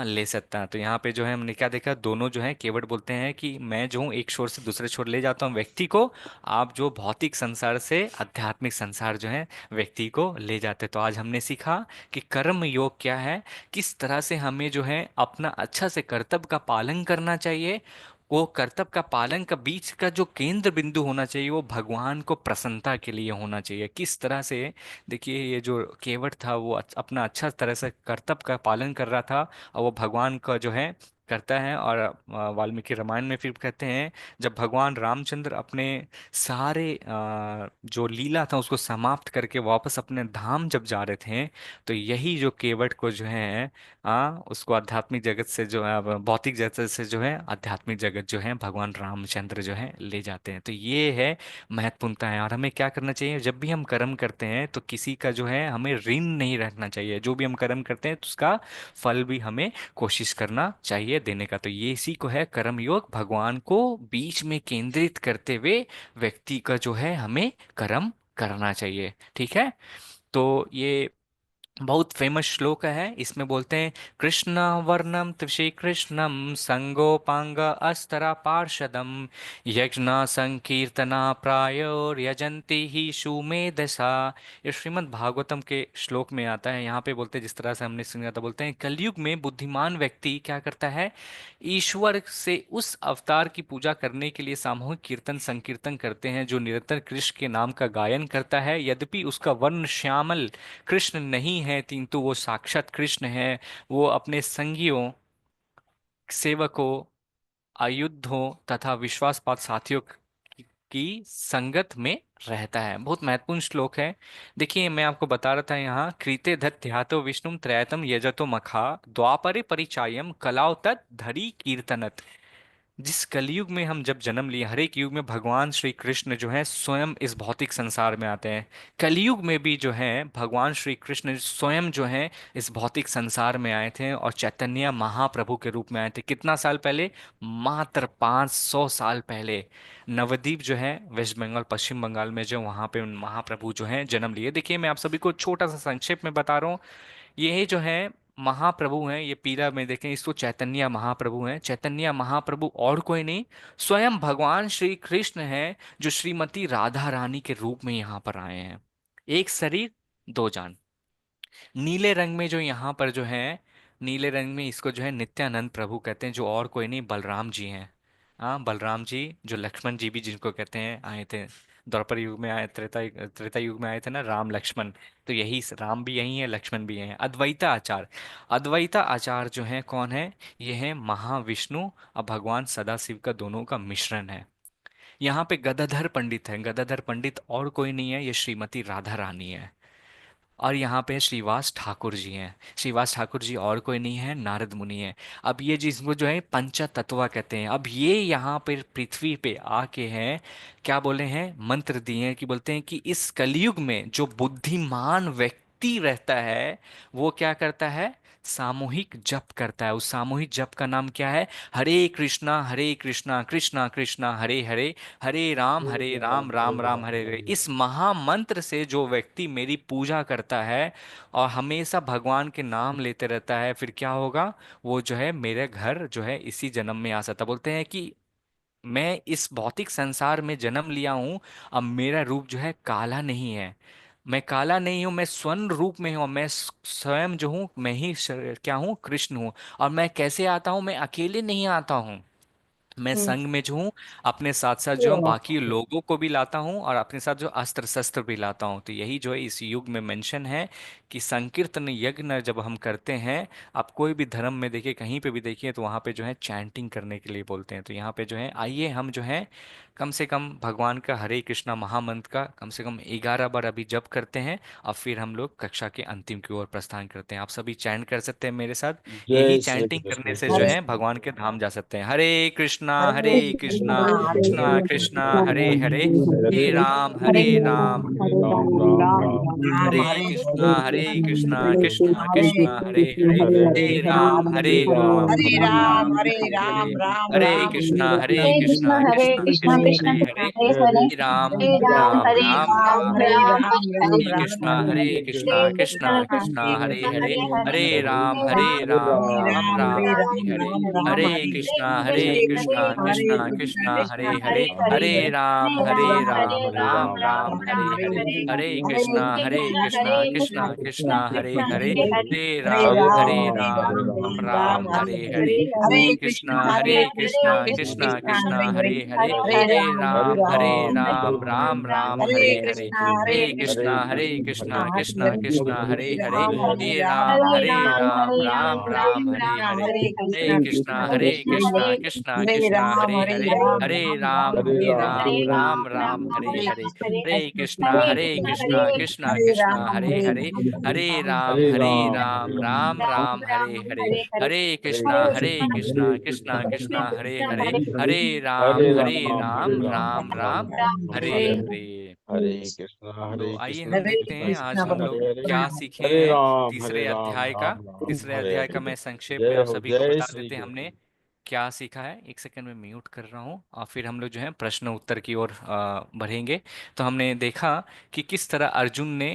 S1: ले सकता। तो यहाँ पे जो है हमने क्या देखा, दोनों जो है केवट बोलते हैं कि मैं जो हूँ एक छोर से दूसरे छोर ले जाता हूँ व्यक्ति को, आप जो भौतिक संसार से आध्यात्मिक संसार जो है व्यक्ति को ले जाते। तो आज हमने सीखा कि कर्म योग क्या है, किस तरह से हमें जो है अपना अच्छा से कर्तव्य का पालन करना चाहिए। वो कर्तव्य का पालन का बीच का जो केंद्र बिंदु होना चाहिए वो भगवान को प्रसन्नता के लिए होना चाहिए। किस तरह से, देखिए ये जो केवट था वो अपना अच्छा तरह से कर्तव्य का पालन कर रहा था, और वो भगवान का जो है करता है। और वाल्मीकि रामायण में फिर कहते हैं, जब भगवान रामचंद्र अपने सारे जो लीला था उसको समाप्त करके वापस अपने धाम जब जा रहे थे, तो यही जो केवट को जो है उसको आध्यात्मिक जगत से जो है, भौतिक जगत से जो है आध्यात्मिक जगत जो है भगवान रामचंद्र जो है ले जाते हैं। तो ये है महत्वपूर्णता है। और हमें क्या करना चाहिए, जब भी हम कर्म करते हैं तो किसी का जो है हमें ऋण नहीं रखना चाहिए, जो भी हम कर्म करते हैं तो उसका फल भी हमें कोशिश करना चाहिए देने का। तो ये इसी को है कर्म योग, भगवान को बीच में केंद्रित करते हुए व्यक्ति का जो है हमें कर्म करना चाहिए। ठीक है। तो ये बहुत फेमस श्लोक है, इसमें बोलते हैं कृष्ण वर्णम त्रिशी कृष्णम संगोपांग अस्तरा पार्षदम यज्ञ संकीर्तना प्रायोर यजंती ही सुमेधसा। ये श्रीमद् भागवतम के श्लोक में आता है। यहाँ पे बोलते हैं, जिस तरह से हमने सुना था, बोलते हैं कलयुग में बुद्धिमान व्यक्ति क्या करता है, ईश्वर से उस अवतार की पूजा करने के लिए सामूहिक कीर्तन संकीर्तन करते हैं, जो निरंतर कृष्ण के नाम का गायन करता है। यद्यपि उसका वर्ण श्यामल कृष्ण नहीं है, किंतु वो साक्षात कृष्ण है। वो अपने संगियों, सेवकों, अयुद्धों तथा विश्वासपात साथियों की संगत में रहता है। बहुत महत्वपूर्ण श्लोक है। देखिए मैं आपको बता रहा था यहाँ, कृते दत्यातो विष्णु त्रयतम यजतो मखा द्वापरे परिचायम कलाव तत् धरी कीर्तनत। जिस कलयुग में हम जब जन्म लिए, हर एक युग में भगवान श्री कृष्ण जो है स्वयं इस भौतिक संसार में आते हैं। कलयुग में भी जो है भगवान श्री कृष्ण स्वयं जो है इस भौतिक संसार में आए थे, और चैतन्य महाप्रभु के रूप में आए थे। कितना साल पहले, मात्र 500 साल पहले। नवद्वीप जो है वेस्ट बंगाल पश्चिम बंगाल में, जो वहाँ पे उन महाप्रभु जो है जन्म लिए। देखिए मैं आप सभी को छोटा सा संक्षेप में बता रहा हूँ। ये जो है महाप्रभु हैं, ये पीला में देखें इसको चैतन्य महाप्रभु हैं। चैतन्य महाप्रभु और कोई नहीं, स्वयं भगवान श्री कृष्ण हैं, जो श्रीमती राधा रानी के रूप में यहाँ पर आए हैं। एक शरीर दो जान। नीले रंग में जो यहाँ पर जो है, नीले रंग में इसको जो है नित्यानंद प्रभु कहते हैं, जो और कोई नहीं बलराम जी हैं। हाँ बलराम जी, जो लक्ष्मण जी भी जिनको कहते हैं, आए थे द्वापर युग में, आए त्रेता युग में आए थे ना राम लक्ष्मण। तो यही राम भी यही है, लक्ष्मण भी यही है। अद्वैता आचार, अद्वैता आचार जो है कौन है, ये है महाविष्णु और भगवान सदाशिव का दोनों का मिश्रण है। यहाँ पे गदाधर पंडित है। गदाधर पंडित और कोई नहीं है, ये श्रीमती राधा रानी है। और यहाँ पे श्रीवास ठाकुर जी हैं। श्रीवास ठाकुर जी और कोई नहीं है, नारद मुनि हैं। अब ये जिसको जो है पंचतत्वा कहते हैं, अब ये यहाँ पे पृथ्वी पे आके हैं, क्या बोले हैं, मंत्र दिए हैं कि बोलते हैं कि इस कलयुग में जो बुद्धिमान व्यक्ति रहता है वो क्या करता है, सामूहिक जप करता है। उस सामूहिक जप का नाम क्या है, हरे कृष्णा कृष्णा कृष्णा हरे हरे, हरे राम राम राम हरे हरे। इस महामंत्र से जो व्यक्ति मेरी पूजा करता है और हमेशा भगवान के नाम लेते रहता है, फिर क्या होगा, वो जो है मेरे घर जो है इसी जन्म में आ सकता। बोलते हैं कि मैं इस भौतिक संसार में जन्म लिया हूं, अब मेरा रूप जो है काला नहीं है, मैं काला नहीं हूं, मैं स्वर्ण रूप में हूं, मैं स्वयं जो हूं मैं ही क्या हूं, कृष्ण हूं। और मैं कैसे आता हूं, मैं अकेले नहीं आता हूं, मैं संग में जो हूँ अपने साथ साथ जो हूँ बाकी लोगों को भी लाता हूँ, और अपने साथ जो अस्त्र शस्त्र भी लाता हूँ। तो यही जो है इस युग में मेंशन है कि संकीर्तन यज्ञ जब हम करते हैं, आप कोई भी धर्म में देखिए, कहीं पे भी देखिए, तो वहाँ पे जो है चैंटिंग करने के लिए बोलते हैं। तो यहाँ पे जो है आइए हम जो है कम से कम भगवान का हरे कृष्णा महामंत्र का कम से कम 11 बार अभी जप करते हैं, और फिर हम लोग कक्षा के अंतिम की ओर प्रस्थान करते हैं। आप सभी चैंट कर सकते हैं मेरे साथ। यही
S5: जय श्री
S1: चैंटिंग करने
S5: कृष्ण
S1: से जो
S5: जय
S1: है
S5: श्री
S1: भगवान के धाम जा सकते हैं। हरे
S2: हरे
S1: कृष्णा
S2: कृष्णा हरे
S1: कृष्णा कृष्णा
S2: कृष्णा
S1: हरे हरे,
S5: हरे
S1: हरे
S5: हरे
S1: राम
S5: हरे राम राम राम हरे
S1: हरे
S5: हरे
S1: कृष्णा कृष्णा
S5: हरे
S1: कृष्णा हरे हरे,
S5: हरे
S1: हरे राम
S2: हरे
S1: राम
S2: राम
S1: राम
S2: हरे
S1: हरे हरे,
S2: राम राम राम
S1: हरे
S10: हरे
S1: कृष्णा
S10: कृष्ण
S1: कृष्णा
S10: कृष्ण
S1: कृष्णा
S10: कृष्ण
S1: हरे हरे,
S10: हरे हरे, हरे राम
S1: राम
S10: हरे
S1: राम
S10: राम
S1: राम
S2: हरे
S1: हरे
S10: राम
S1: हरे,
S2: राम
S10: हरे
S2: राम
S1: हरे
S10: हरे,
S2: राम
S1: कृष्णा
S10: हरे
S1: कृष्णा
S10: कृष्ण
S1: कृष्णा
S10: कृष्ण
S1: हरे
S10: कृष्ण
S1: हरे,
S10: हरे हरे,
S1: हरे
S10: हरे
S1: राम
S2: हरे
S1: राम
S2: राम
S1: राम
S2: हरे
S1: हरे हरे,
S2: राम
S1: हरे
S2: राम हरे
S1: कृष्णा
S10: कृष्ण
S2: कृष्ण
S1: कृष्णा
S2: हरे
S1: कृष्णा
S2: कृष्ण
S1: कृष्णा
S10: कृष्ण
S1: हरे
S2: कृष्ण
S1: हरे,
S10: हरे
S2: कृष्ण
S10: हरे,
S1: हरे
S10: हरे राम
S1: राम
S10: हरे
S1: राम
S10: राम
S1: राम
S10: राम
S1: हरे
S2: हरे
S1: हरे,
S10: हरे,
S2: कृष्ण
S1: हरे
S10: हरे कृष्ण
S1: कृष्णा
S10: हरे
S1: कृष्णा
S10: कृष्ण कृष्ण
S1: कृष्णा हरे
S10: कृष्ण
S1: हरे,
S10: हरे हरे,
S2: हरे
S1: हरे
S2: राम
S1: राम
S2: राम
S1: राम
S2: राम
S1: हरे
S10: हरे
S1: हरे,
S10: हरे,
S2: हरे
S1: हरे
S2: कृष्ण
S10: हरे
S2: कृष्ण
S1: कृष्णा
S2: कृष्ण
S10: कृष्ण
S1: कृष्णा
S2: कृष्ण
S10: कृष्ण
S1: कृष्णा
S2: हरे
S10: हरे,
S2: हरे
S1: हरे हरे,
S10: हरे
S2: हरे
S1: हरे
S10: राम
S2: राम
S10: हरे
S1: हरे
S10: राम
S2: राम
S10: हरे
S1: राम
S10: हरे,
S1: राम राम
S2: हरे
S1: हरे
S10: हरे
S1: हरे,
S2: कृष्ण
S10: कृष्ण
S1: हरे
S2: कृष्ण
S1: कृष्णा
S2: कृष्ण हरे
S1: कृष्णा
S2: हरे
S1: कृष्णा
S2: हरे
S1: हरे हरे,
S2: राम
S10: हरे
S1: हरे
S10: राम
S1: राम
S10: हरे
S1: राम
S10: राम
S1: राम
S10: राम
S1: हरे
S10: राम
S1: हरे,
S10: हरे हरे,
S1: हरे
S10: हरे कृष्ण
S1: कृष्णा
S10: हरे
S1: कृष्णा
S10: कृष्ण
S2: हरे
S1: कृष्णा
S10: कृष्ण
S1: हरे
S2: राम
S1: हरे,
S10: हरे
S1: हरे
S5: हरे राम
S10: हरे
S1: राम
S10: राम
S1: राम
S10: राम
S1: हरे
S10: हरे
S1: हरे,
S10: हरे,
S1: हरे
S10: हरे कृष्ण हरे
S1: कृष्णा कृष्णा
S10: कृष्ण
S2: हरे
S1: कृष्णा
S10: कृष्ण
S2: राम
S1: हरे
S10: हरे,
S1: हरे,
S5: हरे
S1: हरे
S5: राम
S1: राम राम
S10: राम
S1: राम हरे
S10: राम
S1: हरे,
S10: हरे हरे,
S1: हरे
S10: हरे कृष्ण हरे
S1: कृष्णा
S10: कृष्ण
S1: कृष्णा
S10: कृष्ण
S1: कृष्णा हरे
S10: कृष्ण
S1: हरे,
S10: हरे,
S1: हरे
S5: हरे
S1: राम
S5: राम
S1: राम राम हरे
S10: हरे
S1: हरे।
S5: हरे
S1: तो आइए
S5: कृष्णा
S1: हम
S2: हरे
S1: देखते
S5: कृष्णा
S1: हैं आज
S2: कृष्ण
S5: कृष्णा
S1: हम लोग
S5: हरे हरे
S1: क्या सीखे
S5: हरे
S1: हैं
S5: राम
S1: तीसरे अध्याय का।
S5: राम राम
S1: तीसरे
S5: हरे
S1: अध्याय का
S5: हरे
S1: मैं संक्षेप में
S5: जय
S1: आप
S5: हो
S1: सभी को
S5: जय
S1: बता
S5: श्री
S1: देते हैं
S5: कृष्ण।
S1: हमने क्या सीखा है। एक सेकंड में म्यूट कर रहा हूँ, और फिर हम लोग जो है प्रश्न उत्तर की ओर बढ़ेंगे। तो हमने देखा कि किस तरह अर्जुन ने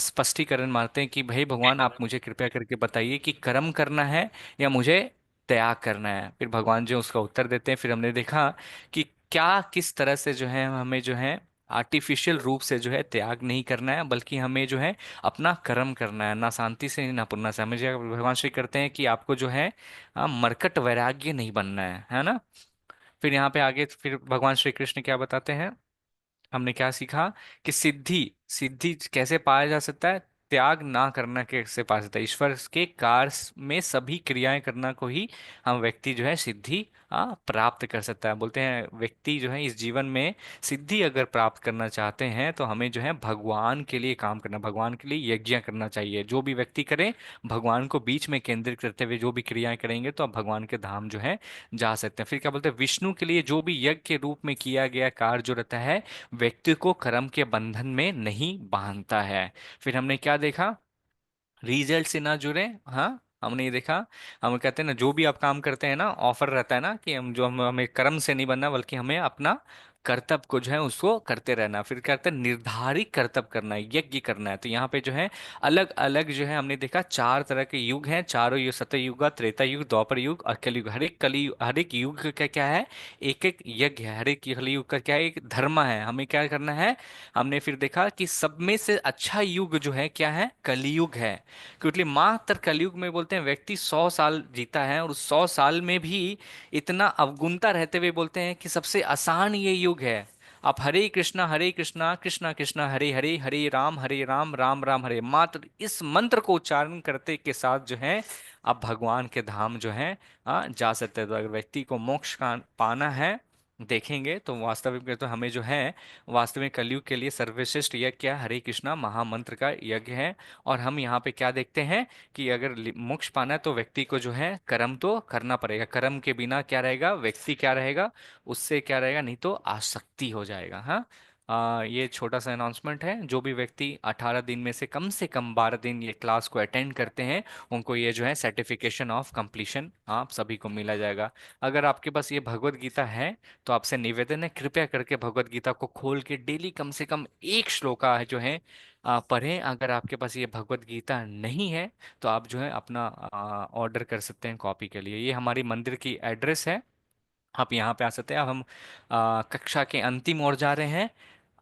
S1: स्पष्टीकरण मारते हैं कि भाई भगवान आप मुझे कृपया करके बताइए कि कर्म करना है या मुझे त्याग करना है। फिर भगवान जो उसका उत्तर देते हैं। फिर हमने देखा कि क्या किस तरह से जो है हमें जो है आर्टिफिशियल रूप से जो है त्याग नहीं करना है, बल्कि हमें जो है अपना कर्म करना है, ना शांति से ना पुण्य से। हमें जो भगवान श्री करते हैं कि आपको जो है मरकट वैराग्य नहीं बनना है ना। फिर यहाँ पे आगे फिर भगवान श्री कृष्ण क्या बताते हैं, हमने क्या सीखा कि सिद्धि सिद्धि कैसे पाया जा सकता है, त्याग ना करना कैसे पा सकता है। ईश्वर के कार्य में सभी क्रियाएं करना को ही हम व्यक्ति जो है सिद्धि प्राप्त कर सकता है। बोलते हैं व्यक्ति जो है इस जीवन में सिद्धि अगर प्राप्त करना चाहते हैं तो हमें जो है भगवान के लिए काम करना, भगवान के लिए यज्ञ करना चाहिए। जो भी व्यक्ति करे भगवान को बीच में केंद्रित करते हुए जो भी क्रियाएं करेंगे तो आप भगवान के धाम जो है जा सकते हैं। फिर क्या बोलते हैं, विष्णु के लिए जो भी यज्ञ के रूप में किया गया कार्य जो रहता है व्यक्ति को कर्म के बंधन में नहीं बांधता है। फिर हमने क्या देखा, रिजल्ट से ना जुड़े। हाँ, हमने ये देखा, हम कहते हैं ना जो भी आप काम करते हैं ना, ऑफर रहता है ना कि हमें कर्म से नहीं बनना, बल्कि हमें अपना कर्तव्य को जो है उसको करते रहना। फिर कहते हैं निर्धारित कर्तव्य करना है, यज्ञ करना है। तो यहाँ पे जो है अलग अलग जो है हमने देखा 4 तरह के युग हैं, चारों युग, सतयुग, त्रेता युग, द्वापर युग और कलयुग। हर एक कलयुग, हर एक युग का क्या क्या है, एक एक यज्ञ है। हर एक कलयुग का क्या है, एक धर्म है, हमें क्या करना है। हमने फिर देखा कि सब में से अच्छा युग जो है क्या है, कलयुग है। क्योंकि मात्र कलयुग में बोलते हैं व्यक्ति 100 साल जीता है, और उस 100 साल में भी इतना अवगुणता रहते हुए बोलते हैं कि सबसे आसान ये युग है। आप हरे कृष्णा कृष्णा कृष्णा हरे हरे, हरे राम राम राम हरे, मात्र इस मंत्र को उच्चारण करते के साथ जो है आप भगवान के धाम जो है जा सकते हैं। तो अगर व्यक्ति को मोक्ष का पाना है, देखेंगे तो वास्तविक में तो हमें जो है वास्तविक कलयुग के लिए सर्वश्रेष्ठ यज्ञ क्या हरे कृष्णा महामंत्र का यज्ञ है। और हम यहाँ पे क्या देखते हैं कि अगर मोक्ष पाना है तो व्यक्ति को जो है कर्म तो करना पड़ेगा। कर्म के बिना क्या रहेगा, व्यक्ति क्या रहेगा, उससे क्या रहेगा, नहीं तो आसक्ति हो जाएगा। हाँ, ये छोटा सा अनाउंसमेंट है। जो भी व्यक्ति 18 दिन में से कम 12 दिन ये क्लास को अटेंड करते हैं उनको ये जो है सर्टिफिकेशन ऑफ कंप्लीशन आप सभी को मिला जाएगा। अगर आपके पास ये भगवत गीता है तो आपसे निवेदन है कृपया करके भगवत गीता को खोल के डेली कम से कम एक श्लोका है जो है पढ़ें। अगर आपके पास ये भगवत गीता नहीं है तो आप जो है अपना ऑर्डर कर सकते हैं कॉपी के लिए। ये हमारी मंदिर की एड्रेस है, आप यहाँ पे आ सकते हैं। अब हम कक्षा के अंतिम ओर जा रहे हैं।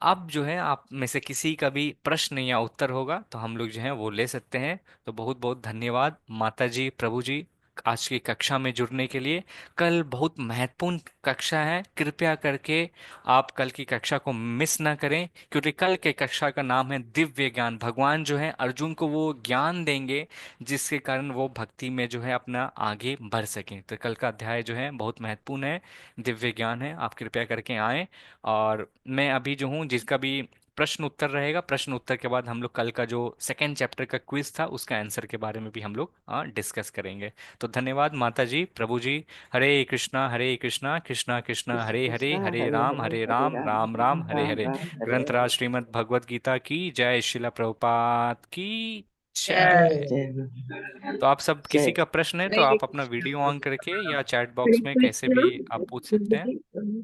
S1: अब जो है आप में से किसी का भी प्रश्न या उत्तर होगा तो हम लोग जो है वो ले सकते हैं। तो बहुत बहुत धन्यवाद माता जी, प्रभु जी, आज की कक्षा में जुड़ने के लिए। कल बहुत महत्वपूर्ण कक्षा है, कृपया करके आप कल की कक्षा को मिस ना करें, क्योंकि कल के कक्षा का नाम है दिव्य ज्ञान। भगवान जो है अर्जुन को वो ज्ञान देंगे जिसके कारण वो भक्ति में जो है अपना आगे बढ़ सकें। तो कल का अध्याय जो है बहुत महत्वपूर्ण है, दिव्य ज्ञान है। आप कृपया करके आएं। और मैं अभी जो हूँ जिसका भी प्रश्न उत्तर रहेगा, प्रश्न उत्तर के बाद हम लोग कल का जो सेकेंड चैप्टर का क्विज था उसका आंसर के बारे में भी हम लोग डिस्कस करेंगे। तो धन्यवाद माता जी, प्रभु जी। हरे कृष्णा कृष्णा कृष्णा
S2: कृष्ण
S1: हरे हरे,
S2: कृष्ण
S1: हरे
S2: हरे
S1: राम
S2: हरे
S1: हरे
S2: हरे
S1: राम,
S2: राम
S1: राम राम
S2: राम
S1: हरे
S2: राम
S1: हरे।
S2: राम हरे
S1: ग्रंथराज
S2: हरे।
S1: श्रीमद् भगवद गीता की जय, शिला प्रभुपाद की
S2: जय
S1: जय।
S2: जय
S1: तो आप सब
S2: जय।
S1: किसी का प्रश्न है तो
S12: हरे
S1: आप अपना
S12: कृष्ण
S1: वीडियो ऑन करके या चैट
S12: हरे
S1: बॉक्स में कैसे
S12: कृष्ण
S1: भी आप पूछ सकते हैं।